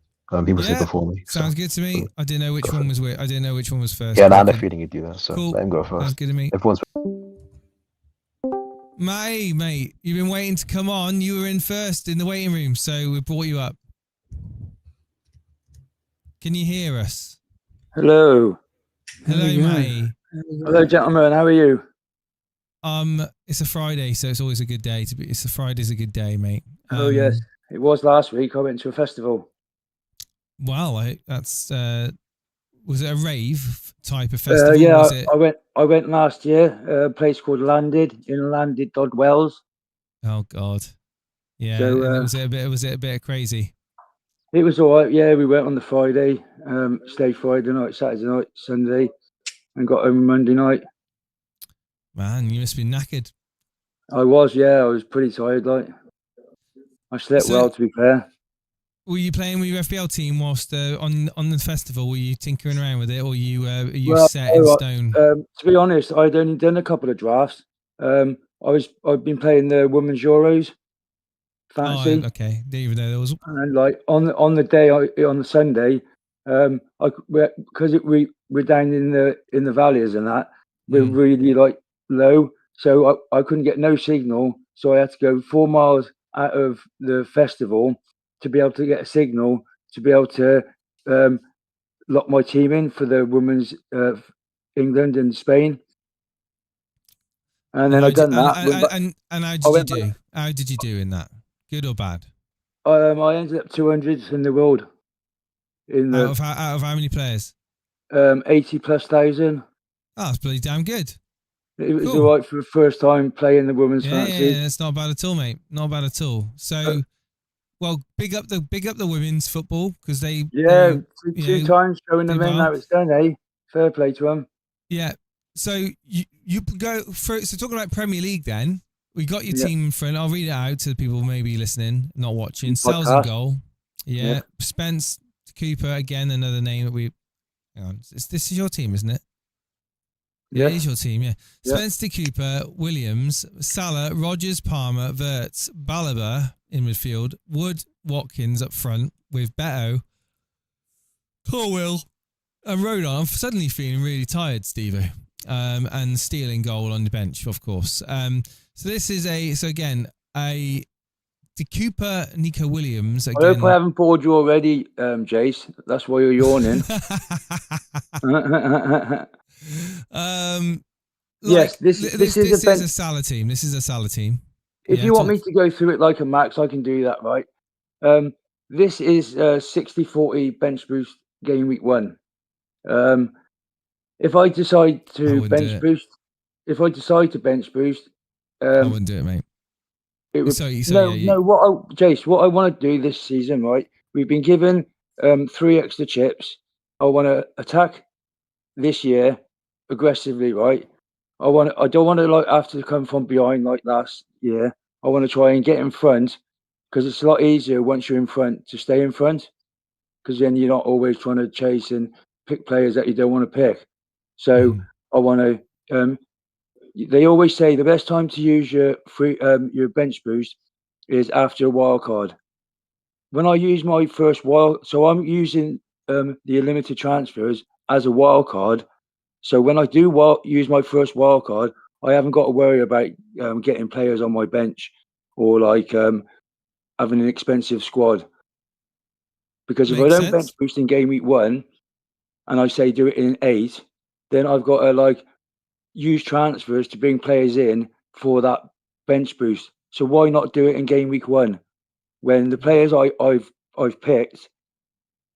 He was here before me. Sounds good to me. I didn't know which one was I didn't know which one was first. Yeah, now they're feeding you do that, so cool. Let him go first. Sounds good to me. Everyone's. Mate, you've been waiting to come on. You were in first in the waiting room, so we brought you up. Can you hear us? Hello. Hello, mate. Hello, gentlemen. How are you? It's a Friday, so it's always a good day to be. Friday's a good day, mate. Oh yes, it was last week. I went to a festival. Wow, that's was it a rave type of festival? Yeah, was it? I went last year. A place called Landed in Landed, Wells. Oh God, yeah. So, was it a bit crazy? It was all right. Yeah, we went on the Friday, stayed Friday night, Saturday night, Sunday, and got home Monday night. Man, you must be knackered. I was pretty tired. Like, I slept well, to be fair. Were you playing with your FPL team whilst on the festival? Were you tinkering around with it, or are you set in stone? To be honest, I'd only done a couple of drafts. I've been playing the Women's Euros fantasy. Oh, okay. Didn't even know there was. And like on the day on the Sunday, because we're down in the valleys and that, we're really like low, so I couldn't get no signal, so I had to go 4 miles out of the festival to be able to get a signal to be able to lock my team in for the women's England and Spain. And then I done that. And how did you do? How did you do in that? Good or bad? I ended up 200th in the world. Out of how many players? 80,000+. Oh, that's pretty damn good. It was all right for the first time playing the women's fantasy. Yeah, it's not bad at all, mate. Not bad at all. So, well, big up the women's football because they two times showing them in. Now it's done, eh? Fair play to them. Yeah. So you go for so talking about Premier League then. We got your team in front. I'll read it out to the people maybe listening, not watching. Sells in goal. Yeah. Spence Cooper, again, another name that we... Hang on. This is your team, isn't it? Yeah, it is your team, yeah. Spencer Cooper, Williams, Salah, Rogers, Palmer, Wirtz, Balaba in midfield, Wood, Watkins up front with Beto, Corwell, and Rodon. I'm suddenly feeling really tired, Steve-o. And Steele in goal on the bench, of course. So this is a Cooper, Nico Williams. Again. I hope I haven't bored you already, Jace. That's why you're yawning. Yes, this is a Salah team. This is a Salah team. If you want me to go through it like a max, I can do that, right? This is 60-40 bench boost game week 1. If I decide to bench boost, I wouldn't do it, mate. Jace, what I want to do this season, right? We've been given 3 extra chips. I want to attack this year aggressively, right? I don't want to have to come from behind like last year. I want to try and get in front because it's a lot easier once you're in front to stay in front because then you're not always trying to chase and pick players that you don't want to pick. So I want to. They always say the best time to use your bench boost is after a wild card. When I use my first so I'm using the limited transfers as a wild card. So when I do use my first wild card, I haven't got to worry about getting players on my bench or having an expensive squad. Because if I don't bench boost in game week 1, and I say do it in 8, then I've got to use transfers to bring players in for that bench boost. So why not do it in game week 1 when the players I've picked?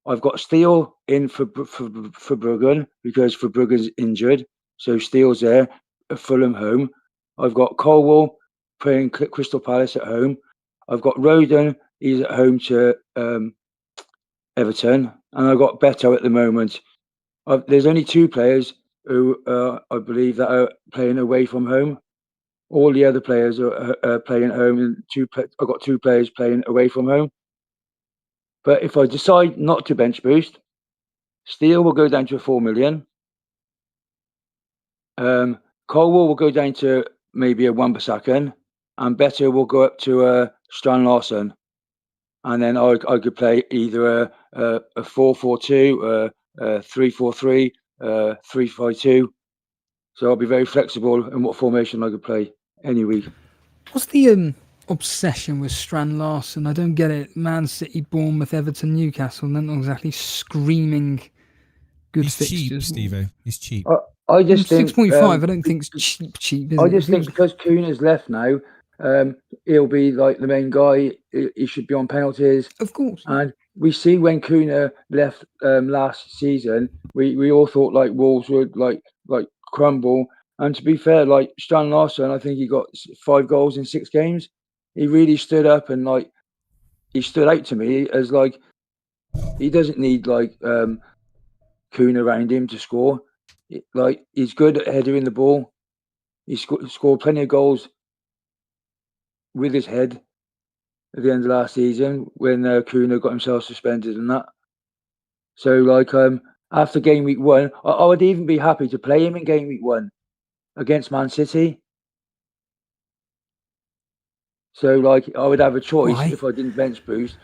I've got Steele in for Bruggen because Verbruggen's injured, so Steele's there at Fulham home. I've got Colwell playing Crystal Palace at home. I've got Rodon, he's at home to Everton, and I've got Beto at the moment. There's only 2 players who I believe that are playing away from home. All the other players are playing at home, and I've got 2 players playing away from home. But if I decide not to bench boost, Steele will go down to 4 million. Colwell will go down to maybe a Wan-Bissaka, and Beto will go up to Strand Larsen. And then I could play either a 4-4-2, 3-4-3, 3-5-2. So I'll be very flexible in what formation I could play any week. What's the obsession with Strand Larsen? I don't get it. Man City, Bournemouth, Everton, Newcastle, they're not exactly screaming good fixtures. He's cheap, Steve-o. He's cheap. I just think 6.5. I don't think it's cheap. I just think because Kuhner's left now, he'll be like the main guy. He should be on penalties, of course. And we see when Kuhner left last season, we all thought Wolves would like crumble. And to be fair, Strand Larsen, I think he got 5 goals in 6 games. He really stood up and he stood out to me as he doesn't need Kuhner around him to score. He's good at headering the ball. He scored plenty of goals with his head at the end of last season when Kuhner got himself suspended and that. So after game week 1, I would even be happy to play him in game week 1 against Man City. So like I would have a choice. Why? If I didn't bench boost,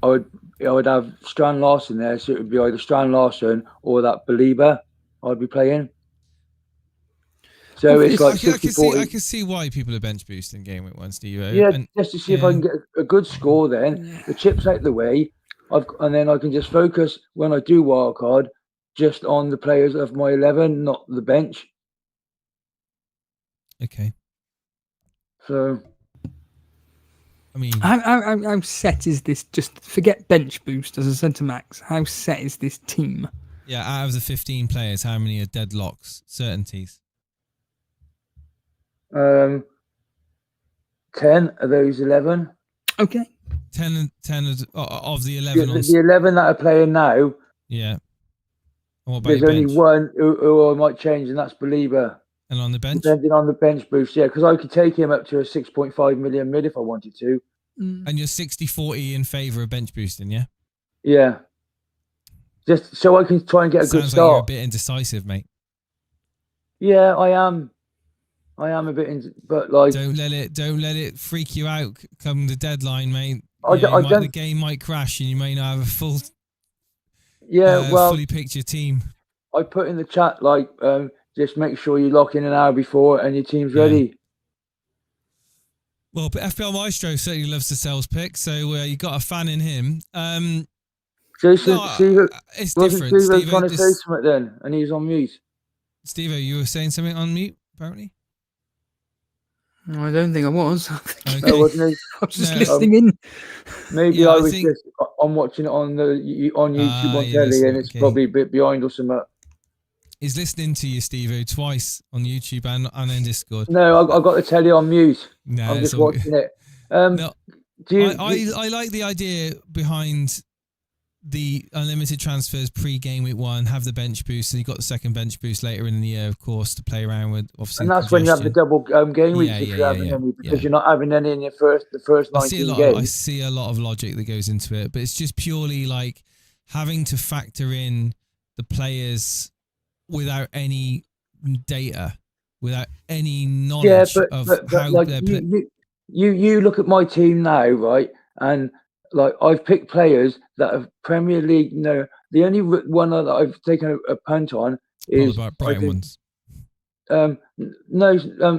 I would have Strand Larson there, so it would be either Strand Larson or that Belieber I'd be playing. So it's like I can see why people are bench boosting game week 1, Steve. Yeah, just to see if I can get a good score. Then the chips out the way, and then I can just focus when I do wildcard just on the players of my 11, not the bench. Okay. So, I mean, how set is this? Just forget bench boost, as I said to Max. How set is this team? yeah, out of the 15 players, how many are deadlocks, certainties? 10 of those 11. Okay. 10 of the 11. The 11 that are playing now. Yeah. And what about There's your only bench? one who I might change, and that's Belieber. And on the bench? Depending on the bench boost, yeah, because I could take him up to a 6.5 million mid if I wanted to. And you're 60-40 in favour of bench boosting, yeah? Yeah. Just so I can try and get a good Sounds like you're a start. bit indecisive, mate. Yeah, I am a bit, but like, Don't let it freak you out come the deadline, mate. The game might crash and you may not have a full, well, fully picture team. I put in the chat like, just make sure you lock in an hour before and your team's ready. Well, but FPL Maestro certainly loves to sales pick, so you got a fan in him. Jason, it's wasn't different. Steve trying to say something then, and he was on mute. Steve, you were saying something on mute, apparently. No, I don't think I was. Okay. No, wasn't he? I was just listening in. Maybe I was just I'm watching it on YouTube on telly, and it's probably a bit behind or something. He's listening to you, Steve, twice on YouTube and in Discord. No, I got the telly on mute. No, I'm just watching it. No, I like the idea behind the unlimited transfers pre-game week 1, have the bench boost, so you got the second bench boost later in the year, of course, to play around with. Obviously, and that's when you have the double game weeks if you're having any, because you're not having any in the first 19 games. I see a lot of logic that goes into it, but it's just purely like having to factor in the players without any data, without any knowledge of how like they're you look at my team now, right? And like I've picked players that have Premier League. No, the only one that I've taken a punt on is about Brighton ones.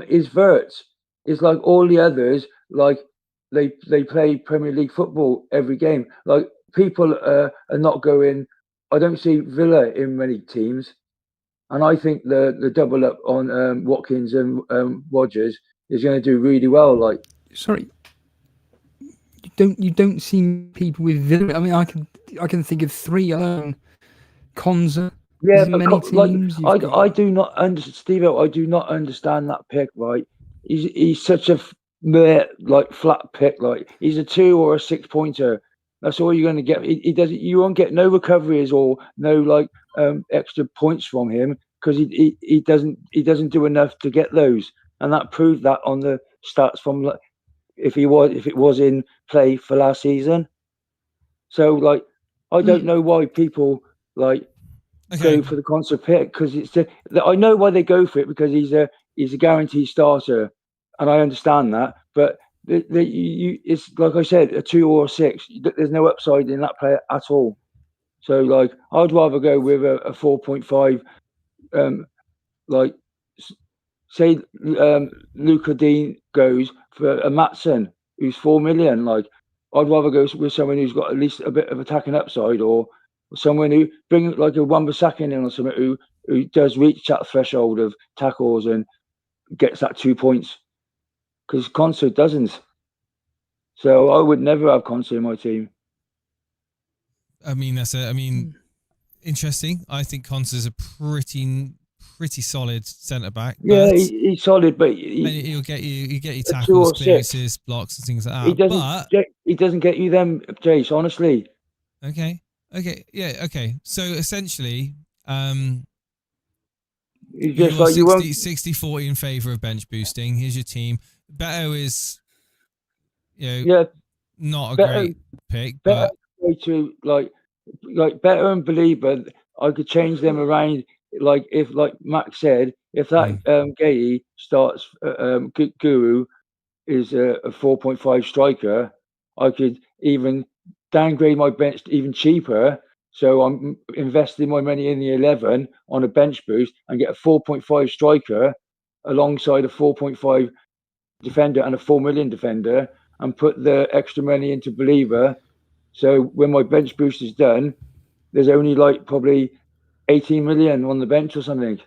Is Verts. It's like all the others, like they play Premier League football every game. Like people are not going. I don't see Villa in many teams, and I think the double up on Watkins and Rodgers is going to do really well. Like, sorry. You don't see people with Villa. I mean, I can think of 3 alone. Konza. Yeah, but many teams. I do not understand, Steve. I do not understand that pick. Right, he's such a flat pick. Like he's a 2 or a 6 pointer. That's all you're going to get. He doesn't. You won't get no recoveries or no extra points from him because he doesn't do enough to get those, and that proved that on the stats from. If it was in play for last season, so like I don't know why people go for the concert pick because I know why they go for it because he's a guaranteed starter, and I understand that. But it's like I said, a 2 or a 6. There's no upside in that player at all. So like I'd rather go with a 4.5, say Luca Dean goes for a Matson who's 4 million. Like I'd rather go with someone who's got at least a bit of attacking upside, or someone who bring like a Wan-Bissaka in or something who does reach that threshold of tackles and gets that 2 points. Because Konsa doesn't. So I would never have Konsa in my team. I mean, interesting. I think Konsa's a pretty solid centre back. Yeah, he's solid, but he'll get you tackles, clearances, blocks, and things like that. He doesn't get you them, Jace. Honestly. Okay. Yeah. Okay. So essentially, you just like 60-40 in favour of bench boosting. Here's your team. Beto is, not a great pick, but to like Beto and Belieber, I could change them around. Like if, like Max said, if that Gay starts Guru, is a 4.5 striker, I could even downgrade my bench even cheaper. So I'm investing my money in the 11 on a bench boost and get a 4.5 striker alongside a 4.5 defender and a 4 million defender, and put the extra money into Believer. So when my bench boost is done, there's only like probably 18 million on the bench or something.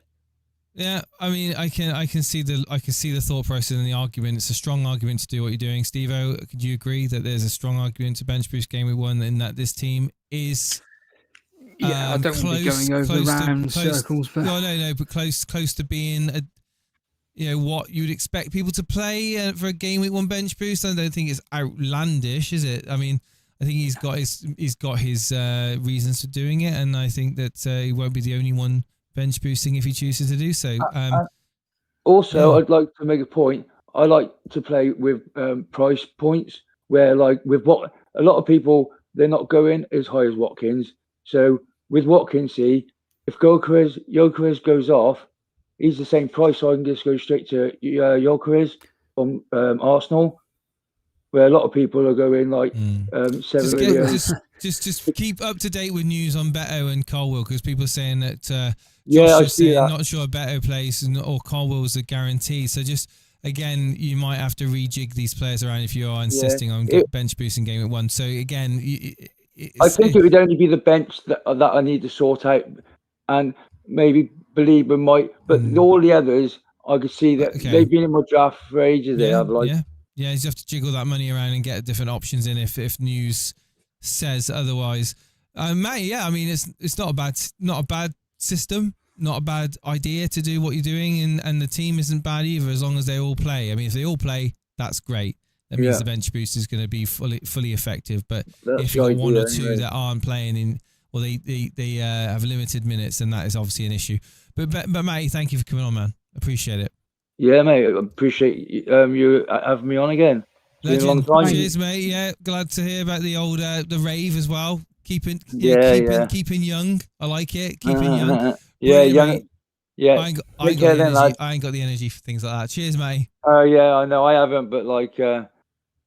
Yeah, I mean, I can see the thought process and the argument. It's a strong argument to do what you're doing, Steve-O. Could you agree that there's a strong argument to bench boost game week 1 in that this team is? I don't want to be going over round circles, but but close to being what you'd expect people to play for a game week 1 bench boost. I don't think it's outlandish, is it? I mean, I think he's got his reasons for doing it, and I think that he won't be the only one bench boosting if he chooses to do so. Also, I'd like to make a point. I like to play with price points where, like, with what a lot of people, they're not going as high as Watkins. So with Watkins, if Gyökeres goes off, he's the same price, so I can just go straight to Gyökeres from Arsenal, where a lot of people are going like 7 million. Just keep up to date with news on Beto and Colwill, because people are saying that. I see that. Not sure Beto plays or Colwill's a guarantee. So just again, you might have to rejig these players around if you are insisting on bench boosting game at 1. So again, I think it would only be the bench that I need to sort out, and maybe Believer might, but all the others, I could see that they've been in my draft for ages. You just have to jiggle that money around and get different options in if news says otherwise. Matty, I mean, it's not a bad system, not a bad idea to do what you're doing, and the team isn't bad either as long as they all play. I mean, if they all play, that's great. That means the bench boost is going to be fully effective. But if you've got one or two that aren't playing or they have limited minutes, then that is obviously an issue. But Matty, thank you for coming on, man. Appreciate it. Yeah, mate. I appreciate you having me on again. It's been a long time. Cheers, mate. Yeah, glad to hear about the old the rave as well. Keeping young. I like it. Keeping young. Young. Mate. Yeah. I ain't got the energy for things like that. Cheers, mate. Yeah, I know I haven't, but like,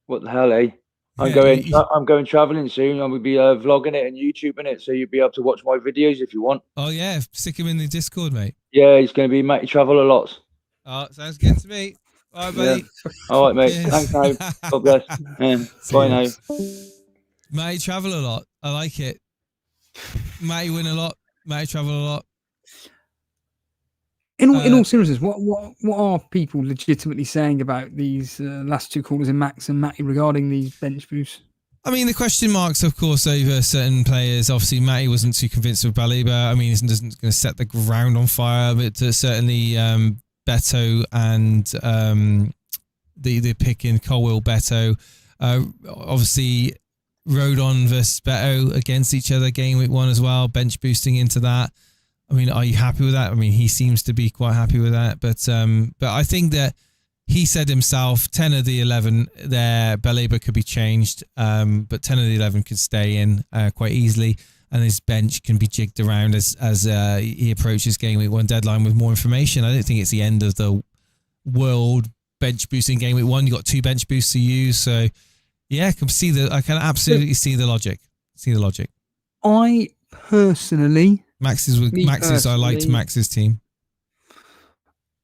what the hell, eh? I'm going traveling soon. I'm gonna be vlogging it and YouTubing it, so you'll be able to watch my videos if you want. Oh yeah, stick him in the Discord, mate. Yeah, it's gonna be Matty Travel a lot. Oh, sounds good to me. All right, buddy. Yeah. All right, mate. Thanks, now. God bless. Bye now. Matty Travel a lot. I like it. Matty win a lot. Matty travel a lot. In all seriousness, what are people legitimately saying about these last two callers in Max and Matty regarding these bench boosts? I mean, the question marks, of course, over certain players. Obviously, Matty wasn't too convinced with Baleba. I mean, he isn't going to set the ground on fire, but certainly Beto and the pick in Colwill Beto. Obviously, Rodon versus Beto against each other, game week 1 as well, bench boosting into that. I mean, are you happy with that? I mean, he seems to be quite happy with that, but I think that he said himself, 10 of the 11 there, Baleba could be changed, but 10 of the 11 could stay in quite easily, and his bench can be jigged around as he approaches game week 1 deadline with more information. I don't think it's the end of the world bench boosting game week 1. You got 2 bench boosts to use, so yeah, I can absolutely see the logic. I personally. I liked Max's team.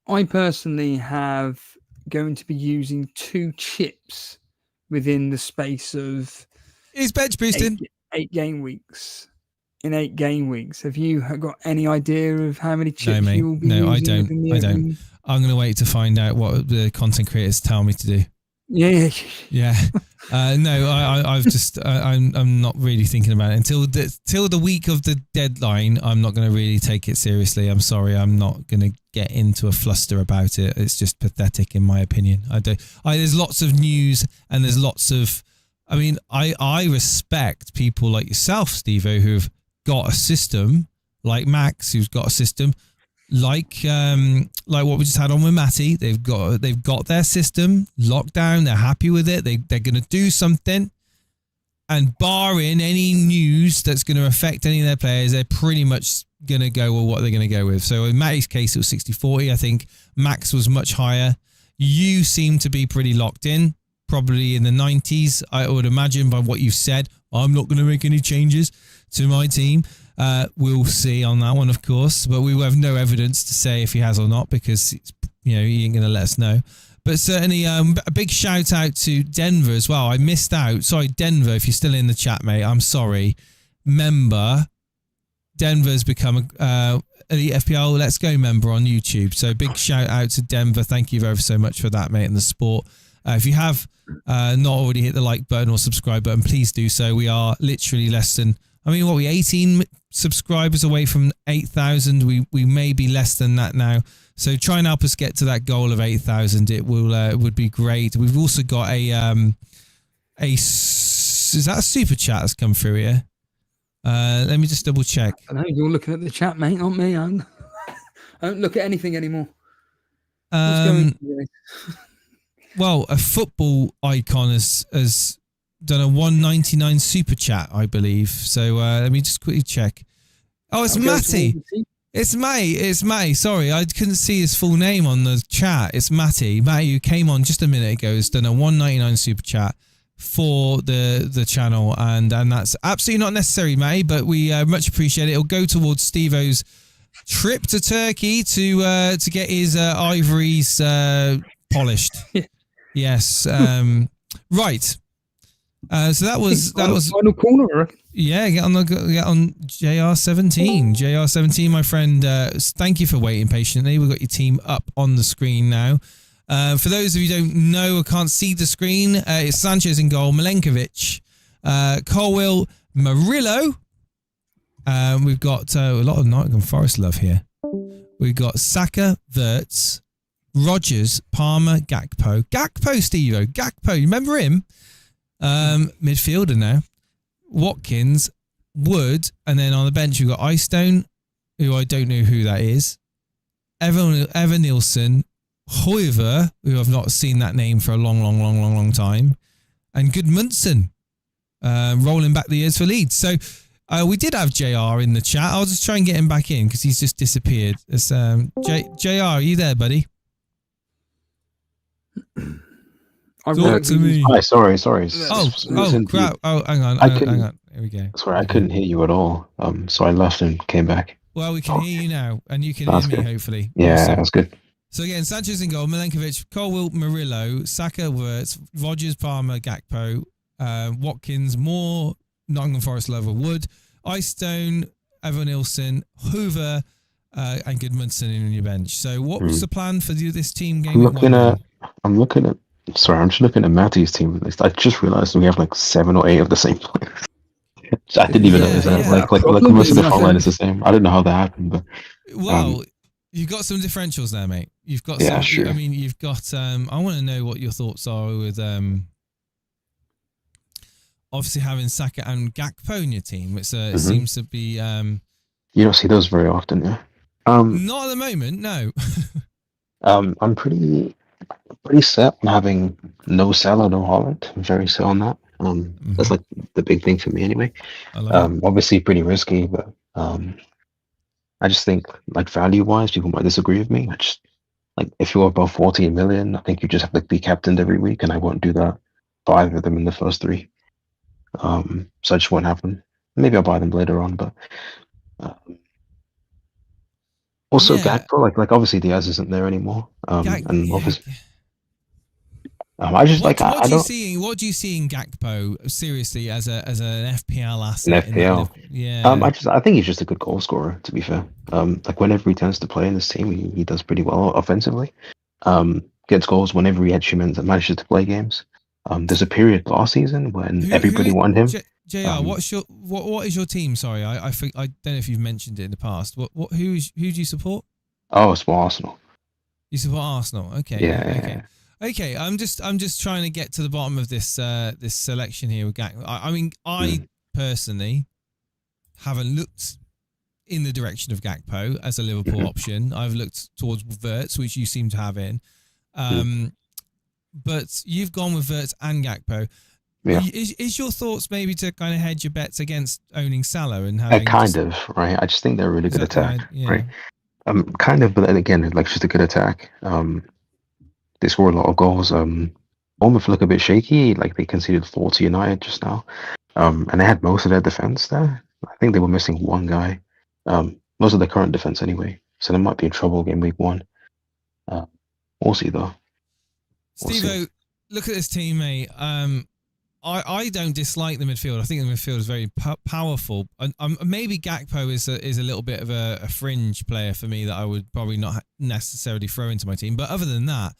I personally have going to be using 2 chips within the space of He's bench boosting 8 game weeks. In 8 game weeks, have you got any idea of how many chips you will be using? No, I don't. I'm going to wait to find out what the content creators tell me to do. Yeah. No, I'm not really thinking about it until the week of the deadline. I'm not going to really take it seriously. I'm sorry. I'm not going to get into a fluster about it. It's just pathetic in my opinion. There's lots of news and there's lots of, I mean, I respect people like yourself, Steve-O, who've got a system, like Max, who's got a system, like what we just had on with Matty. They've got their system locked down. They're happy with it. They're going to do something, and barring any news that's going to affect any of their players, they're pretty much going to go with what they're going to go with. So in Matty's case, it was 60-40. I think Max was much higher. You seem to be pretty locked in, probably in the 90s, I would imagine, by what you've said. I'm not going to make any changes to my team. We'll see on that one, of course, but we will have no evidence to say if he has or not, because he ain't going to let us know. But certainly a big shout out to Denver as well. I missed out. Sorry, Denver, if you're still in the chat, mate, I'm sorry. Member, Denver's become a Elite FPL Let's Go member on YouTube. So big shout out to Denver. Thank you very so much for that, mate, and the support. If you have not already hit the like button or subscribe button, please do so. We are literally less than, 18 subscribers away from 8,000. We may be less than that now. So try and help us get to that goal of 8,000. It would be great. We've also got is that a super chat that's come through here? Let me just double check. I know you're looking at the chat, mate, not me. I don't look at anything anymore. What's going on? Well, a football icon has done a 199 super chat, I believe. So let me just quickly check. Oh, it's Matty. It's Matty. Sorry, I couldn't see his full name on the chat. It's Matty. Matty, who came on just a minute ago, has done a 199 super chat for the channel, and that's absolutely not necessary, Matty, but we much appreciate it. It'll go towards Steve-O's trip to Turkey to get his ivories polished. Yes. Right. So that was final corner. Yeah, get on JR17. JR17, my friend. Thank you for waiting patiently. We've got your team up on the screen now. For those of you who don't know or can't see the screen, it's Sanchez in goal, Milenkovic, Colwill, Murillo. We've got a lot of Nottingham Forest love here. We've got Saka, Wirtz, Rodgers, Palmer, Gakpo, Steve-O, Gakpo. You remember him? Midfielder now. Watkins, Wood, and then on the bench we've got Eyestone, who I don't know who that is. Evan Nielsen, Hoiver, who I've not seen that name for a long time, and Gudmundsson, rolling back the years for Leeds. So we did have JR in the chat. I'll just try and get him back in because he's just disappeared. It's, JR, are you there, buddy? Talk to me. Hi, sorry. Oh, crap. Oh, hang on. Here we go. Sorry, I couldn't hear you at all. So I left and came back. Well, we can hear you now, and you can hear me, hopefully. Yeah, awesome. That's good. So again, Sanchez in goal, Milenkovic, Colwill, Murillo, Saka, Wirtz, Rodgers, Palmer, Gakpo, Watkins, Moore, Nottingham Forest lover, Wood, Eyestone, Evan Nielsen, Hoover, and Gudmundsson in your bench. So what was the plan for this team game? I'm just looking at Matty's team list. I just realized we have like 7 or 8 of the same players. I didn't even notice that. Like most of the front line is the same. I don't know how that happened, but you've got some differentials there, mate. You've got sure. I mean, you've got. I want to know what your thoughts are with obviously having Saka and Gakpo in your team. It seems to be. You don't see those very often, yeah. Not at the moment, no. I'm pretty set on having no Salah, no Holland. I'm very set on that. That's like the big thing for me anyway. Obviously pretty risky, but I just think like value wise, people might disagree with me. I just like if you're above 14 million, I think you just have to be captained every week, and I won't do that for either of them in the first 3. So I just won't have them. Maybe I'll buy them later on, but also Gakpo, like obviously Diaz isn't there anymore. And obviously I just what do you see in Gakpo seriously as an FPL asset? An FPL, I think he's just a good goal scorer. To be fair, like whenever he tends to play in this team, he does pretty well offensively. Gets goals whenever he actually manages to play games. There's a period last season when everybody wanted him. JR, what is your team? Sorry, I don't know if you've mentioned it in the past. Who do you support? Oh, it's Arsenal. You support Arsenal? Okay. Yeah. Okay, I'm just trying to get to the bottom of this this selection here with Gakpo. I personally haven't looked in the direction of Gakpo as a Liverpool option. I've looked towards Wirtz, which you seem to have in. But you've gone with Wirtz and Gakpo. Yeah. Is your thoughts maybe to kind of hedge your bets against owning Salah and having right? I just think they're a really good attack, right? Kind of, but then again, like just a good attack. they score a lot of goals. Bournemouth look a bit shaky, like they conceded 4 to United just now. And they had most of their defense there. I think they were missing one guy. Most of their current defense anyway. So they might be in trouble game week 1. We'll see though. Steve-O, look at this team, mate. I don't dislike the midfield. I think the midfield is very powerful. Maybe Gakpo is a little bit of a fringe player for me that I would probably not necessarily throw into my team. But other than that,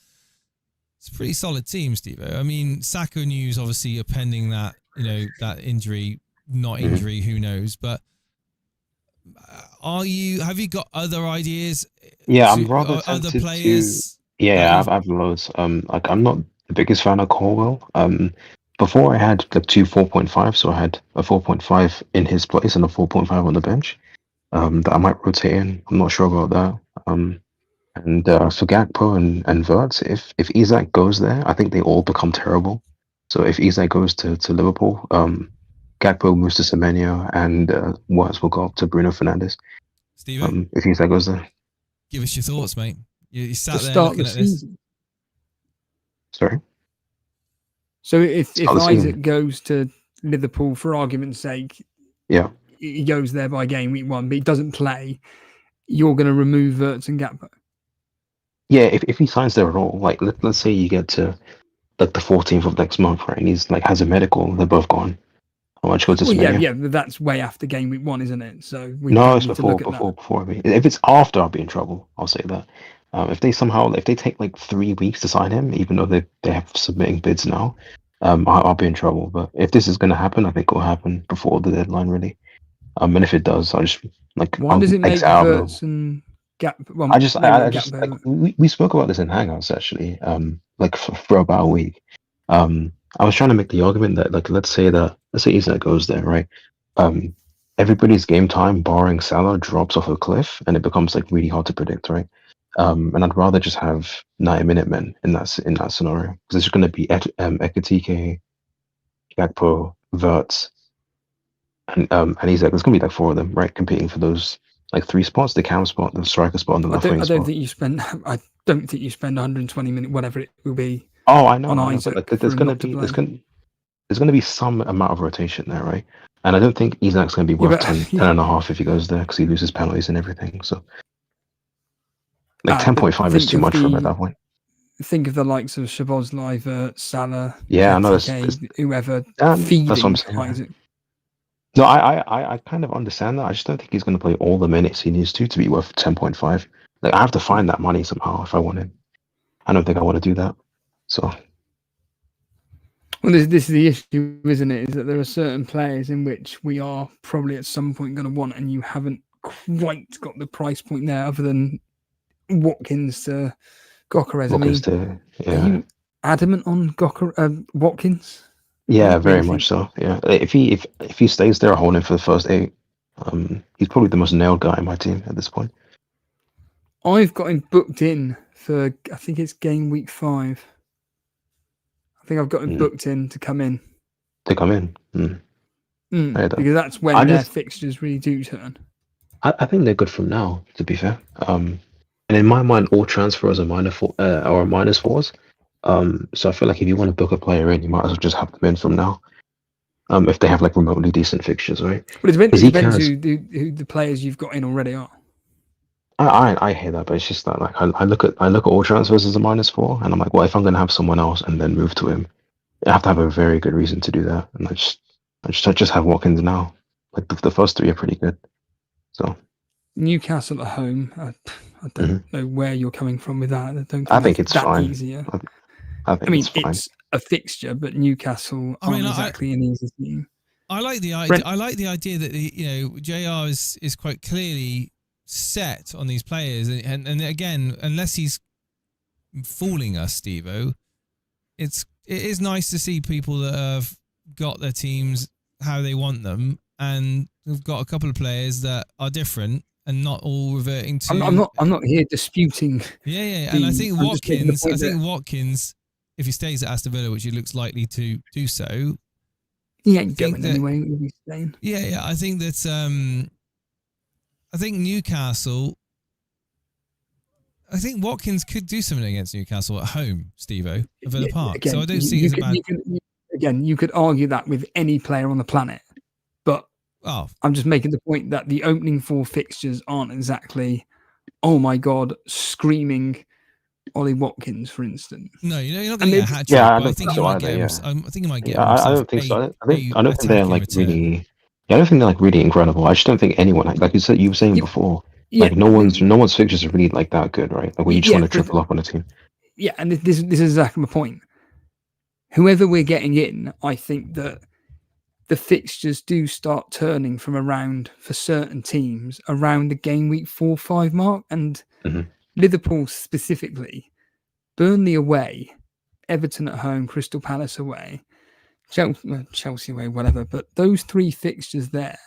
it's a pretty solid team, Steve-O. I mean, Saka news obviously are pending that, that injury, not injury, who knows. But have you got other ideas? Yeah, I'm rather other tempted players. I've loads. Like I'm not the biggest fan of Colwell. Before I had like 2 4.5, so I had a 4.5 in his place and a 4.5 on the bench. That I might rotate in. I'm not sure about that. And for Gakpo and Wirtz, if Isak goes there, I think they all become terrible. So if Isak goes to Liverpool, Gakpo moves to Semenyo, and Wirtz will go up to Bruno Fernandes. Steve, if Isak goes there, give us your thoughts, mate. You sat there start looking the at this. season. Sorry. So if Start the Isaac season. goes to Liverpool, for argument's sake, Yeah. he goes there by game week 1, but he doesn't play, you're going to remove Wirtz and Gakpo. Yeah, if he signs there at all, like let's say you get to like the 14th of next month, right? And he's like has a medical, they're both gone. How much goes to Semenyo? Yeah, but that's way after game week 1, isn't it? So we No, don't it's need to before. look at that. Before. I mean, if it's after, I'll be in trouble. I'll say that. If they take like 3 weeks to sign him, even though they have submitting bids now, I'll be in trouble. But if this is going to happen, I think it will happen before the deadline, really. And if it does, I'll just like. Why does it make exit out of Wirtz and Gakpo? Well, I just maybe not just like Gakpo, we spoke about this in Hangouts actually. Like for about a week. I was trying to make the argument that like let's say Isak goes there, right? Everybody's game time, barring Salah, drops off a cliff, and it becomes like really hard to predict, right? And I'd rather just have 90-minute men in that scenario because it's going to be Ekitike, Gakpo, Wirtz, and Isak. There's going to be like 4 of them, right, competing for those like 3 spots: the cam spot, the striker spot, and the left wing spot. I don't think you spend 120 minutes, whatever it will be. Oh, I know. On But Isak like, there's going to be some amount of rotation there, right? And I don't think Isak's going to be worth 10 and a half if he goes there because he loses penalties and everything. So, like 10.5 is too much for him at that point. Think of the likes of Szoboszlai, Salah, yeah, I know. Whoever feeding that's what I'm saying. Isaac. No, I kind of understand that. I just don't think he's going to play all the minutes he needs to be worth 10.5. Like I have to find that money somehow if I want him. I don't think I want to do that. So. Well, this is the issue, isn't it? Is that there are certain players in which we are probably at some point going to want, and you haven't quite got the price point there, other than Watkins to Gyökeres. Are you adamant on Watkins? Yeah, very much so. Yeah, if he stays there, I'll hold him for the first 8. He's probably the most nailed guy in my team at this point. I've got him booked in for, I think it's game week 5. I think I've got him booked in to come in. Because that's when their fixtures really do turn. I think they're good from now, to be fair. And in my mind, all transfers are -4s. So I feel like if you want to book a player in, you might as well just have them in from now. If they have like remotely decent fixtures, right? But it depends who the players you've got in already are. I hear that, but it's just that like I look at all transfers as a -4, and I'm like, well, if I'm going to have someone else and then move to him, I have to have a very good reason to do that, and I just have Watkins now. Like the first 3 are pretty good. So Newcastle at home, I don't know where you're coming from with that. I think it's that fine. Easier. I mean, it's a fixture, but Newcastle aren't exactly an easy team. I like the idea. I like the idea that JR is quite clearly set on these players, and again, unless he's fooling us, Steve-O, it is nice to see people that have got their teams how they want them, and we've got a couple of players that are different and not all reverting to. I'm not here disputing. Yeah, and I think Watkins, if he stays at Aston Villa, which he looks likely to do so, he ain't going anyway. He'll be staying. Yeah, I think that. I think Newcastle I think Watkins could do something against Newcastle at home, Steve-O, at Villa Park. Again, so I don't see it as a bad... you could argue that with any player on the planet. But I'm just making the point that the opening 4 fixtures aren't exactly, oh my God, screaming Ollie Watkins, for instance. No, you're not going to get a hat trick. Yeah, I think you might get him. I think you might get him. I don't think so. I don't think they're like really. Yeah, I don't think they're like really incredible. I just don't think anyone, like you were saying before, like no one's fixtures are really like that good, right? Like when you just want to triple up on a team. Yeah, and this is exactly my point. Whoever we're getting in, I think that the fixtures do start turning from around, for certain teams, around the game week 4-5 mark, and Liverpool specifically, Burnley away, Everton at home, Crystal Palace away, Chelsea away, whatever. But those 3 fixtures there,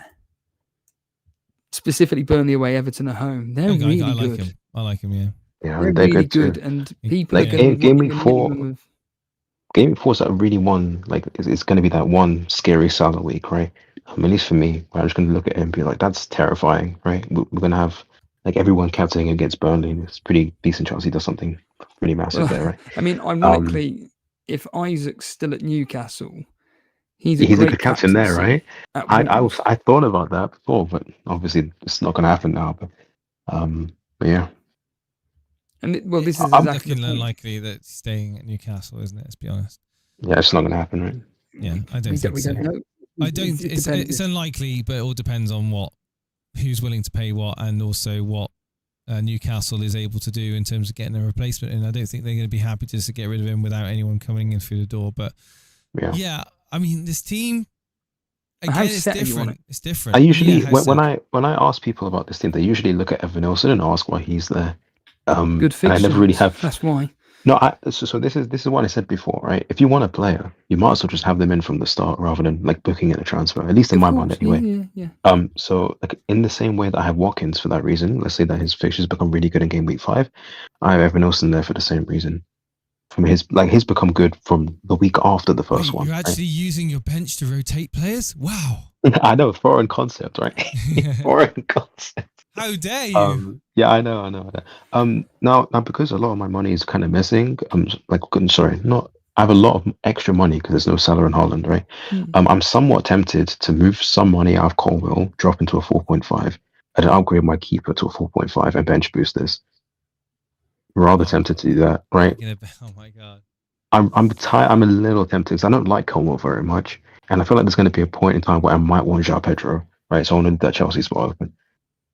specifically Burnley away, Everton at home, they're really good. I like him, yeah. Yeah, they're really good, and people like game week 4. Game week 4 is that really one, like it's going to be that one scary Salah week, right? At least for me, I'm just going to look at it and be like, that's terrifying, right? We're going to have like everyone captaining against Burnley. It's pretty decent chance he does something pretty massive there, right? I mean, ironically, if Isak's still at Newcastle, he's a good captain there, right? I thought about that before, but obviously it's not going to happen now. But yeah. And this is exactly unlikely that he's staying at Newcastle, isn't it? Let's be honest. Yeah, it's not going to happen, right? Yeah, I don't think so. It's unlikely, but it all depends on who's willing to pay what, and also what Newcastle is able to do in terms of getting a replacement. And I don't think they're going to be happy just to get rid of him without anyone coming in through the door. But yeah, I mean, this team, again, it's different. It's different. I usually, when I ask people about this team, they usually look at Evan Nelson and ask why he's there. Good fixtures. And I never really have. That's why. No, so this is what I said before, right? If you want a player, you might as well just have them in from the start rather than like booking in a transfer. At least in my mind, anyway. Yeah. So like in the same way that I have Watkins for that reason, let's say that his fixtures become really good in game week 5, I have Evan Nelson there for the same reason. From his become good from the week after the first one. You're actually using your bench to rotate players? Wow. I know, foreign concept, right? Foreign concept. How dare you? Yeah, I know. Now because a lot of my money is kind of missing. I have a lot of extra money because there's no Salah in Holland, right? I'm somewhat tempted to move some money out of Colwell, drop into a 4.5, and then upgrade my keeper to a 4.5 and bench boost this. Rather tempted to do that, right? Oh my god. I'm a little tempted because I don't like Colwell very much, and I feel like there's going to be a point in time where I might want João Pedro, right? So I want that Chelsea spot open.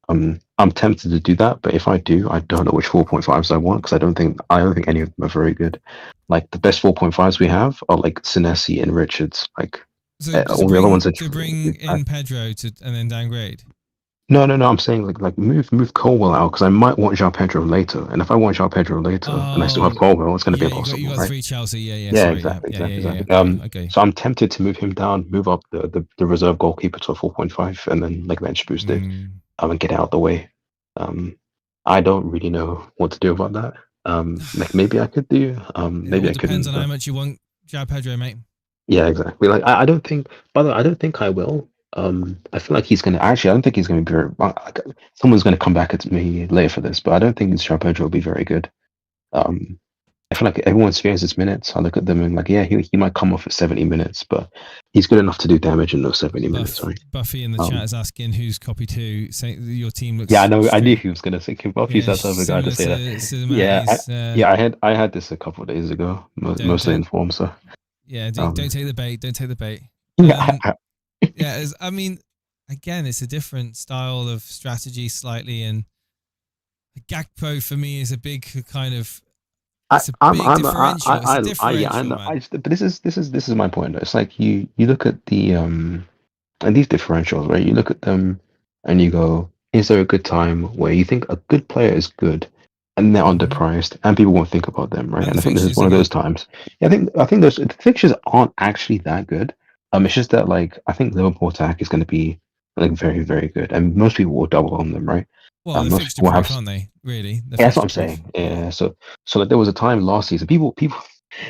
I'm tempted to do that, but if I do, I don't know which 4.5s I want because I don't think any of them are very good. Like the best 4.5s we have are like Senesi and Richards. Like all the other ones are to bring in Pedro and then downgrade. No. I'm saying like move Colwell out because I might want João Pedro later, and if I want João Pedro later and I still have Colwell, it's going to be impossible. You got right? 3 Chelsea, yeah, exactly. Okay. So I'm tempted to move him down, move up the reserve goalkeeper to a 4.5, and then like bench boost it. And get out of the way. I don't really know what to do about that. Like maybe I could do. Maybe I could. Depends on how much you want João Pedro, mate. Yeah, exactly. Like I don't think. By the way, I don't think I will. I feel like he's gonna. Actually, I don't think he's gonna be very. Someone's gonna come back at me later for this, but I don't think João Pedro will be very good. I feel like everyone's fears his minutes. I look at them and like, yeah, he might come off at 70 minutes, but he's good enough to do damage in those 70 minutes, right? Buffy in the chat is asking who's copy 2, saying your team looks. Yeah, I know. I knew he was going to think Buffy's that type of guy to say that. I had this a couple of days ago, mostly in form. So yeah, don't take the bait. Don't take the bait. I mean, again, it's a different style of strategy slightly, and Gakpo for me is a big kind of. It's a big differential. It's a differential, I know. But this is my point. It's like you look at the and these differentials, right? You look at them and you go, is there a good time where you think a good player is good and they're underpriced and people won't think about them, right? And I think this is one of those times. Yeah, I think those the fixtures aren't actually that good. It's just that like I think Liverpool attack is going to be like very, very good, and most people will double on them, right? Well, they're fixture proof, aren't they? Really? Yeah, that's what I'm saying. Yeah. So like there was a time last season, people.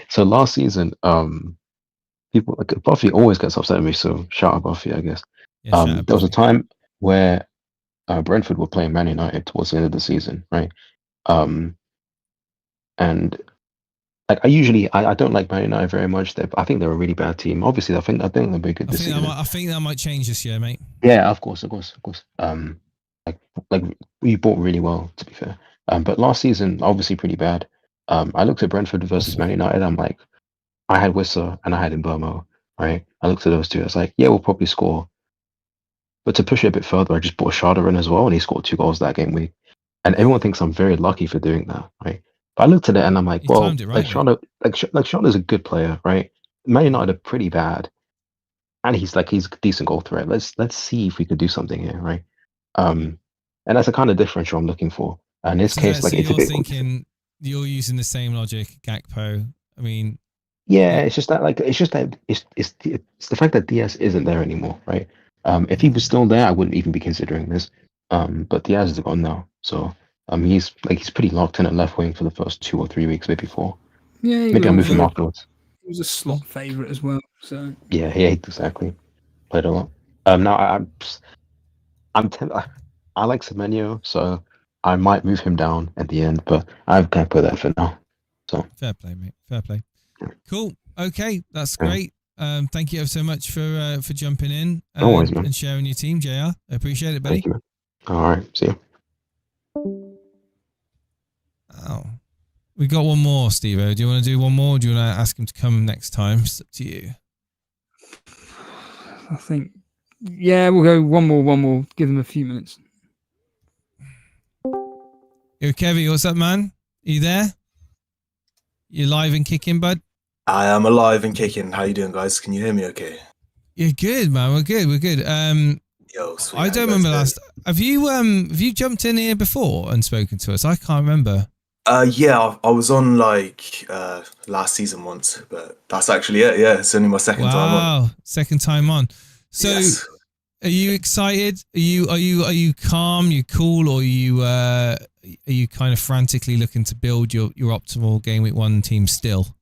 So last season, people like Buffy always gets upset at me. So shout out Buffy, I guess. Yeah, there was a time where Brentford were playing Man United towards the end of the season, right? And like I don't like Man United very much. I think they're a really bad team. Obviously, I think they'll be good this season. I think that might change this year, mate. Yeah, of course. Like we bought really well, to be fair. But last season, obviously pretty bad. I looked at Brentford versus Man United. I'm like, I had Wissa and I had Mbomo, right? I looked at those two. I was like, yeah, we'll probably score. But to push it a bit further, I just bought Shada in as well, and he scored 2 goals that game week. And everyone thinks I'm very lucky for doing that, right? But I looked at it and I'm like, well, timed it right, like Shada's a good player, right? Man United are pretty bad, and he's a decent goal threat. Let's see if we could do something here, right? And that's the kind of differential I'm looking for. And in this case, like, it's a bit thinking you're using the same logic, Gakpo. I mean, yeah, it's just that it's the fact that Diaz isn't there anymore, right? If he was still there, I wouldn't even be considering this. But Diaz is gone now, so he's pretty locked in at left wing for the first 2 or 3 weeks, maybe 4. Yeah, Maybe I'll move him afterwards. He was a slot favourite as well. So yeah, exactly. Played a lot. Now I like Semenyo, so I might move him down at the end, but I'm gonna put that for now. So fair play, mate. Fair play. Yeah. Cool. Okay, that's great. Thank you ever so much for jumping in No worries, man. and sharing your team, JR. I appreciate it, buddy. Thank you, man. All right, see you. Oh, we got one more, Steve-O. Do you want to do one more? Or do you want to ask him to come next time? It's up to you. I think, yeah, we'll go one more. Give them a few minutes. Yo, Kevvy, what's up, man? Are you there? You live and kicking, bud? I am alive and kicking. How you doing, guys? Can you hear me okay? You're good, man. We're good. Yo, sweet. I don't remember last. Have you jumped in here before and spoken to us? I can't remember. Yeah, I was on last season once, but that's actually it. Yeah, it's only my second time on. Wow, second time on. So, Yes. Are you excited? Are you calm? You cool, or are you kind of frantically looking to build your optimal Gameweek 1 team still?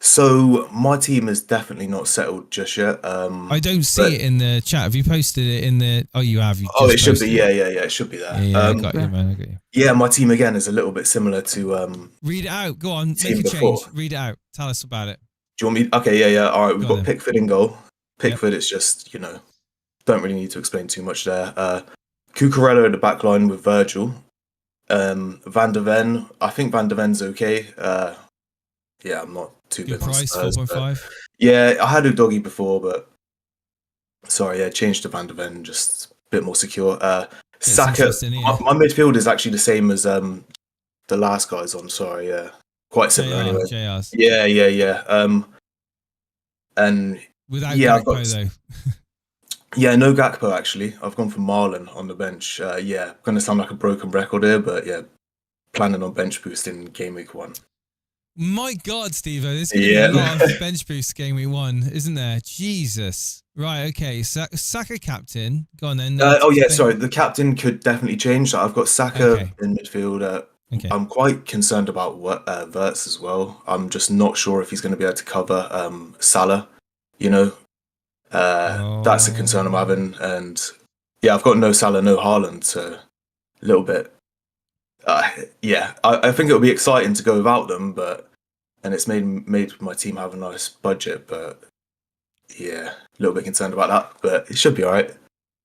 So my team is definitely not settled just yet. I don't see it in the chat. Have you posted it in the? Oh, you have. It should be. Yeah. It should be there. Yeah, I got you, man. I got you. Yeah, my team again is a little bit similar to. Read it out. Go on. Make team a before. change. Read it out. Tell us about it. Do you want me? Okay. Yeah. All right. We've Go got on Pickford in goal. Pickford is just don't really need to explain too much there. Cucurella at the back line with Virgil. Van der Ven. I think Van der Ven's okay. Yeah, I'm not too Good good on price, Spurs, 4.5. yeah, I had a doggy before, but sorry, yeah, changed to Van der Ven, just a bit more secure. Saka, my midfield is actually the same as the last guy's on. Sorry, yeah, quite similar anyway. JR's. Yeah. And Without Gakpo though. Yeah, no Gakpo actually. I've gone for Marlon on the bench. Yeah, going to sound like a broken record here, but yeah, planning on bench boost in Gameweek 1. My God, Steve, there's going to be a lot of bench boost Gameweek 1, isn't there? Jesus. Right, okay. Saka captain. Go on then. Sorry. The captain could definitely change. I've got Saka in midfield. Okay. I'm quite concerned about Wirtz as well. I'm just not sure if he's going to be able to cover Salah. That's a concern I'm having. And yeah, I've got no Salah, no Haaland, so a little bit. I think it'll be exciting to go without them, and it's made my team have a nice budget, but yeah, a little bit concerned about that, but it should be all right.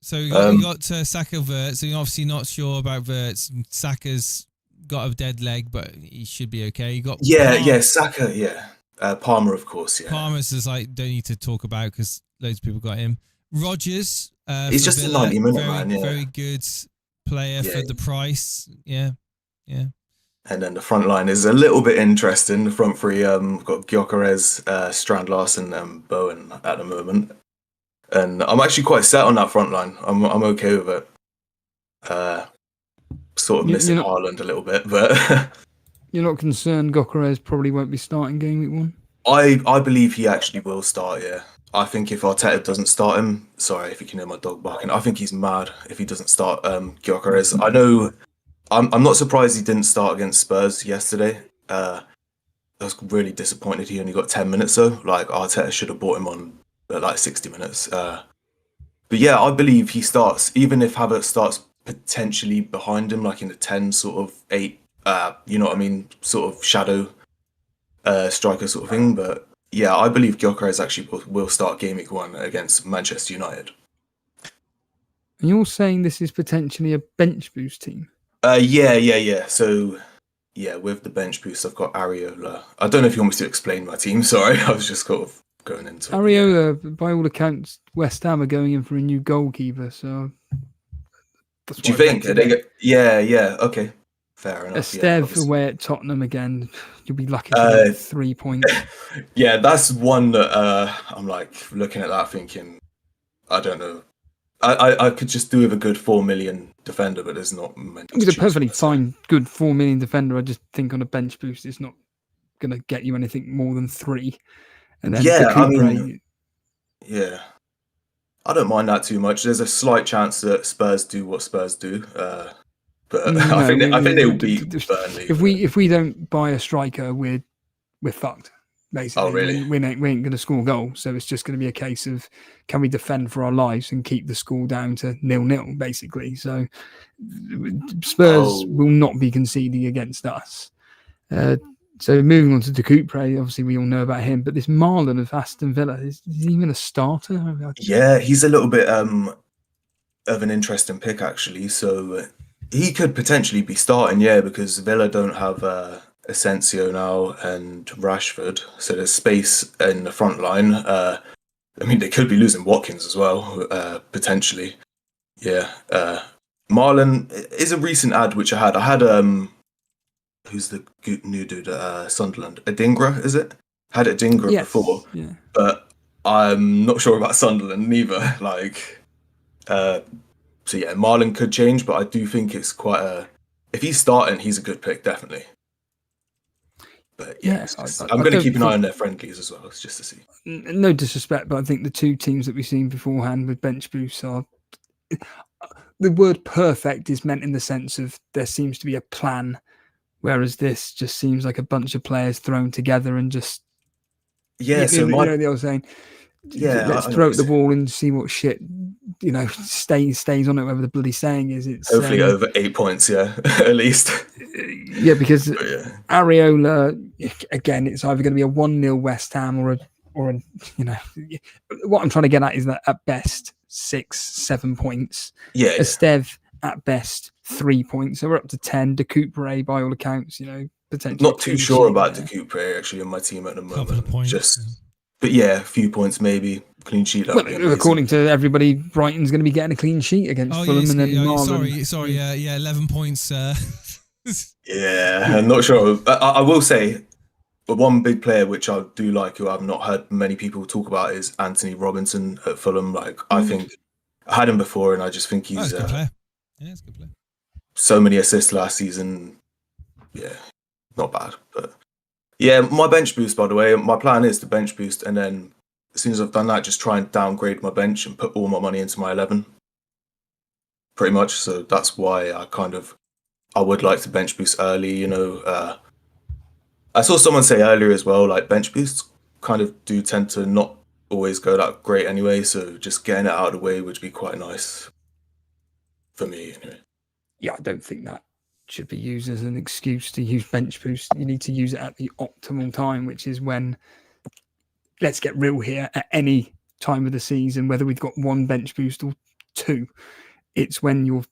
So you got Saka, Wirtz. So you're obviously not sure about Wirtz. Saka's got a dead leg, but he should be okay. You got Saka, Palmer, of course, yeah. Palmer's is don't need to talk about because loads of people got him. Rodgers, he's just a 90-minute man, yeah. Very good player for the price, yeah. And then the front line is a little bit interesting. The front three, got Gyökeres, Strand Larsen, and Bowen at the moment. And I'm actually quite set on that front line. I'm okay with it. Sort of missing Haaland a little bit, but you're not concerned Gyökeres probably won't be starting Gameweek 1? I believe he actually will start, yeah. I think if Arteta doesn't start him, sorry if you can hear my dog barking, I think he's mad if he doesn't start Gyökeres. I know. I'm not surprised he didn't start against Spurs yesterday. I was really disappointed he only got 10 minutes though. Like Arteta should have brought him on at 60 minutes. But yeah, I believe he starts, even if Havertz starts potentially behind him, like in the 10 sort of 8 you know what I mean, sort of shadow striker sort of thing. But yeah, I believe Gyökeres actually will start Gameweek 1 against Manchester United. And you're saying this is potentially a bench boost team? Yeah. So, yeah, with the bench boost, I've got Areola. I don't know if you want me to explain my team. Sorry, I was just kind of going into Areola, by all accounts, West Ham are going in for a new goalkeeper. So, that's do you what I think? meant to do. Yeah. Okay, fair enough. Esteve Yeah, away at Tottenham again. You'll be lucky to get 3 points. yeah, that's one that I'm like looking at that thinking, I don't know. I could just do with a good 4 million defender, but there's not many. He's a perfectly fine, good 4 million defender. I just think on a bench boost, it's not going to get you anything more than 3. And then Yeah, I Coupe, mean, yeah, I don't mind that too much. There's a slight chance that Spurs do what Spurs do, but I think they'll beat Burnley. If we don't buy a striker, we're fucked. Basically, Oh, really? we ain't going to score goals, so it's just going to be a case of can we defend for our lives and keep the score down to 0-0, basically. So Spurs will not be conceding against us. So moving on to De Coupe, obviously we all know about him, but this Marlon of Aston Villa, is he even a starter? Yeah, he's a little bit of an interesting pick actually. So he could potentially be starting, yeah, because Villa don't have Asensio now and Rashford, so there's space in the front line. I mean, they could be losing Watkins as well, potentially. Yeah, Marlon is a recent ad which I had. Who's the new dude at Sunderland? Adingra, is it? Had Adingra before, yeah. But I'm not sure about Sunderland neither. Like, so yeah, Marlon could change, but I do think it's quite if he's starting, he's a good pick, definitely. But yeah, I'm going to keep an eye on their friendlies as well, just to see. No disrespect, but I think the two teams that we've seen beforehand with bench boosts are the word perfect is meant in the sense of there seems to be a plan, whereas this just seems like a bunch of players thrown together and just so you know the old saying, let's throw at the wall and see what shit stays on it, whatever the bloody saying is. It's hopefully over 8 points, yeah, at least. Yeah, because Areola, again, it's either going to be a 1-0 West Ham or a what I'm trying to get at is that at best 6-7 points. Yeah, Esteve at best 3 points. So we're up to 10. De Coupe, by all accounts, potentially. Not too sure about De Coupe actually on my team at the moment. Couple of points. But yeah, a few points maybe. Clean sheet. According to everybody, Brighton's going to be getting a clean sheet against Fulham. Yes, and then sorry, 11 points. Yeah, I'm not sure. I will say, one big player which I do like, who I've not heard many people talk about, is Anthony Robinson at Fulham. Like, I think I had him before, and I just think he's a good player. Yeah, it's a good player. So many assists last season. Yeah, not bad. But yeah, my bench boost, by the way, my plan is to bench boost, and then as soon as I've done that, just try and downgrade my bench and put all my money into my 11. Pretty much. So that's why I would like to bench boost early. I saw someone say earlier as well, like bench boosts kind of do tend to not always go that great anyway. So just getting it out of the way would be quite nice for me anyway. Yeah, I don't think that should be used as an excuse to use bench boost. You need to use it at the optimal time, which is when, let's get real here, at any time of the season, whether we've got one bench boost or two, it's when your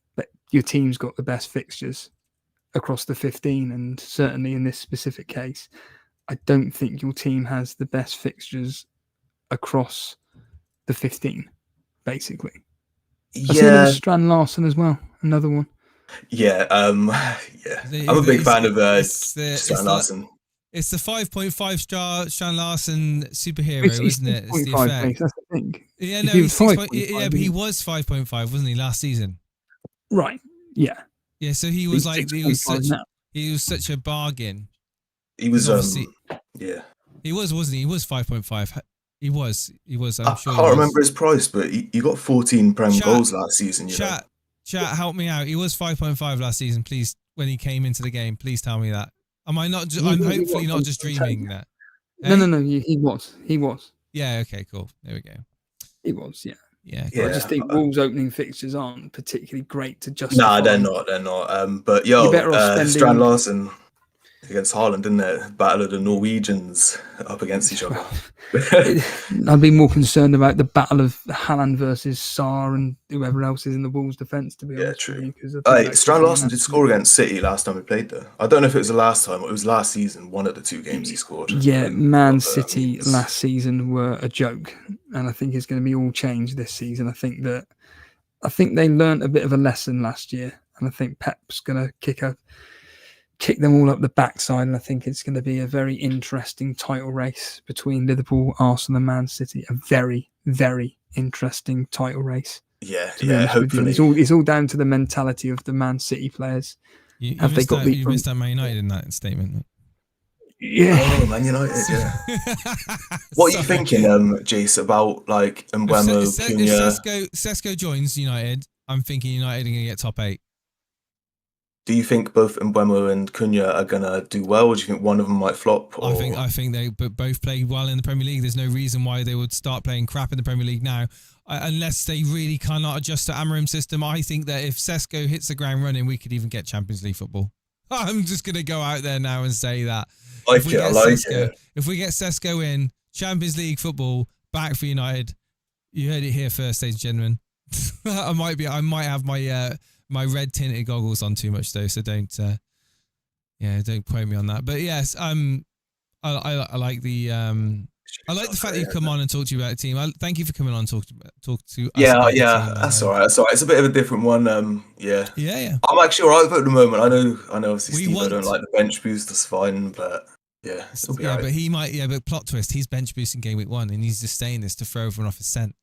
team's got the best fixtures across the 15. And certainly in this specific case, I don't think your team has the best fixtures across the 15, basically. I see another Strand Larsen as well, another one. Yeah, I'm a big fan of Strand Larsen. It's the 5.5 star Strand Larsen superhero, isn't it? It's the effect. That's the thing. Yeah, no, he's 6.5, but he was 5.5, wasn't he, last season? Right. Yeah. Yeah, so he was such a bargain. He was He was, wasn't he? He was 5.5. He was. I'm sure. I can't remember his price, but he got 14 Prem goals last season. Chat, help me out. He was 5.5 last season. Please, when he came into the game, please tell me that. Am I not? I'm hopefully not just dreaming that. No. He was. Yeah. Okay. Cool. There we go. He was. Yeah. Yeah. I just think Wolves' opening fixtures aren't particularly great to justify. Nah, they're not. But yo, You're better off spending... Strand Larsen against Haaland, didn't it? Battle of the Norwegians up against each other. I'd be more concerned about the battle of Haaland versus Sarr and whoever else is in the Wolves' defence, to be honest. True. With you, Strand Larsen did score against City last time we played there. I don't know if it was the last time or it was last season, one of the 2 games he scored. Yeah, Man City last season were a joke, and I think it's going to be all changed this season. I think they learnt a bit of a lesson last year, and I think Pep's going to kick them all up the backside, and I think it's going to be a very interesting title race between Liverpool, Arsenal and Man City. A very, very interesting title race. Yeah, hopefully. It's all down to the mentality of the Man City players. You missed out Man United in that statement, mate. Yeah. Oh, Man United, yeah. What are you thinking, Jace, about like Mbeumo, Cunha? If Sesko joins United, I'm thinking United are going to get top 8. Do you think both Mbeumo and Cunha are gonna do well, or do you think one of them might flop? Or... I think they both play well in the Premier League. There's no reason why they would start playing crap in the Premier League now, unless they really cannot adjust to Amorim's system. I think that if Sesko hits the ground running, we could even get Champions League football. I'm just gonna go out there now and say that. I like it. If we get Sesko in, Champions League football back for United, you heard it here first, ladies and gentlemen. I might have my red tinted goggles on too much though, so don't quote me on that. But yes, I like the fact that you come on and talk to you about the team. Thank you for coming on and talk to us. Yeah, that's all right. It's a bit of a different one. Yeah. I'm actually all right with it at the moment. I know. Obviously, Steve, I don't like the bench boost. That's fine, but yeah, it'll be all right. But he might. Yeah, but plot twist. He's bench boosting game week 1, and he's just saying this to throw everyone off his scent.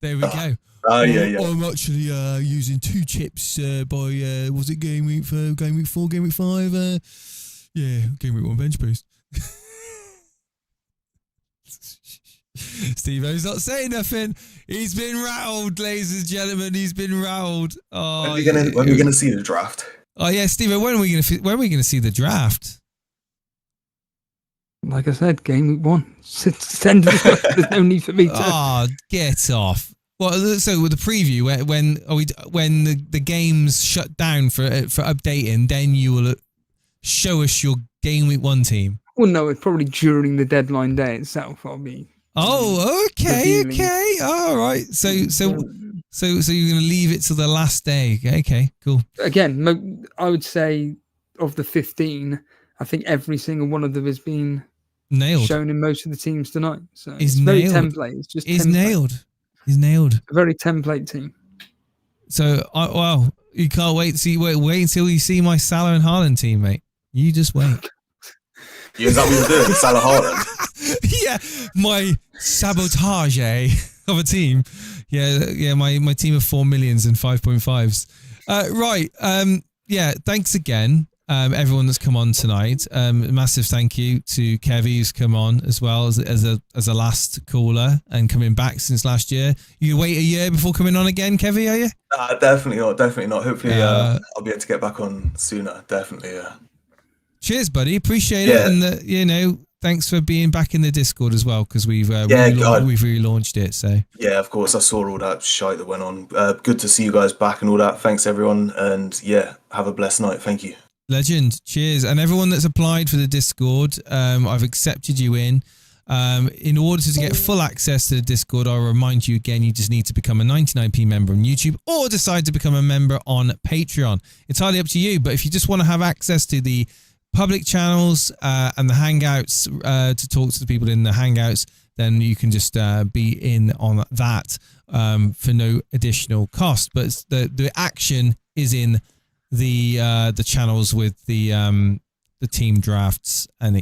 There we go. Yeah. I'm actually using 2 chips by was it game week 4, game week 5? Game week 1 bench boost. Steve-O's not saying nothing. He's been rattled, ladies and gentlemen. He's been rattled. Oh, when are we gonna see the draft? Oh yeah, Steve-O, when are we gonna see the draft? Like I said, game week 1. Send it. There's no need for me to. Oh, get off. Well, so with the preview, when the game's shut down for updating, then you will show us your game week 1 team. Well, no, it's probably during the deadline day itself. I'll be. Oh, okay, all right. So you're gonna leave it till the last day? Okay, cool. Again, I would say of the 15, I think every single one of them has been nailed, shown in most of the teams tonight. So it's very nailed. template. It's just He's template. nailed. He's nailed. A very template team. So, wow, you can't wait until you see my Salah and Haaland team, mate. You just wait. Yeah, is that what you're doing? Salah Haaland? Yeah, my sabotage of a team. Yeah, my team of 4 millions and 5.5s. Right. Yeah, thanks again. Everyone that's come on tonight. Massive thank you to Kevvy who's come on as well as a last caller and coming back since last year. You wait a year before coming on again, Kevvy, are you? Definitely not. Hopefully I'll be able to get back on sooner. Definitely, yeah. Cheers, buddy. Appreciate it. And thanks for being back in the Discord as well, because we've relaunched it. So yeah, of course, I saw all that shite that went on. Good to see you guys back and all that. Thanks everyone, and yeah, have a blessed night. Thank you. Legend. Cheers. And everyone that's applied for the Discord, I've accepted you in. In order to get full access to the Discord, I'll remind you again, you just need to become a 99p member on YouTube or decide to become a member on Patreon. It's entirely up to you. But if you just want to have access to the public channels and the Hangouts to talk to the people in the Hangouts, then you can just be in on that for no additional cost. But the action is in the channels with the team drafts, and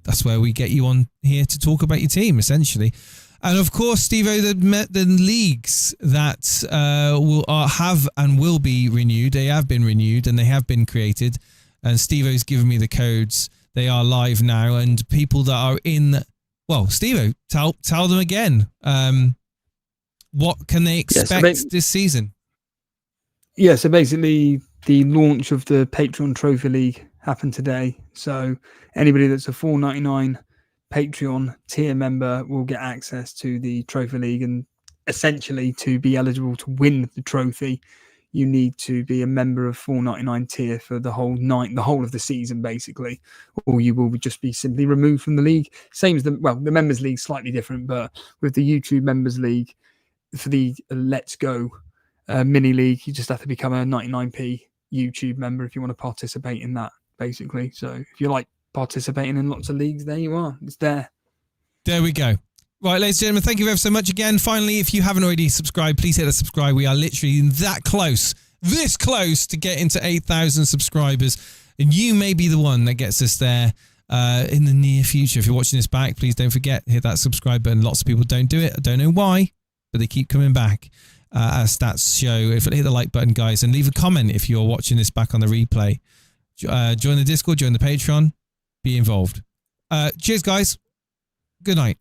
that's where we get you on here to talk about your team essentially. And of course, Steve-O, the leagues that have and will be renewed, they have been renewed and they have been created. And Steve-O's given me the codes. They are live now, and people that are in, well, Steve-O, tell them again. What can they expect this season? Yeah, so basically the launch of the Patreon Trophy League happened today. So anybody that's a $4.99 Patreon tier member will get access to the Trophy League, and essentially to be eligible to win the trophy, you need to be a member of 4.99 tier for the whole of the season, basically, or you will just be simply removed from the league. Same as the members league, slightly different, but with the YouTube members league for the Let's Go mini league, you just have to become a 99p YouTube member if you want to participate in that, basically. So if you like participating in lots of leagues, there you are. It's there. There we go. Right, ladies and gentlemen, thank you ever so much again. Finally, if you haven't already subscribed, please hit the subscribe. We are literally this close to getting to 8,000 subscribers. And you may be the one that gets us there in the near future. If you're watching this back, please don't forget, hit that subscribe button. Lots of people don't do it. I don't know why, but they keep coming back. As stats show, if you hit the like button, guys, and leave a comment if you're watching this back on the replay. Join the Discord, join the Patreon, be involved. Cheers, guys. Good night.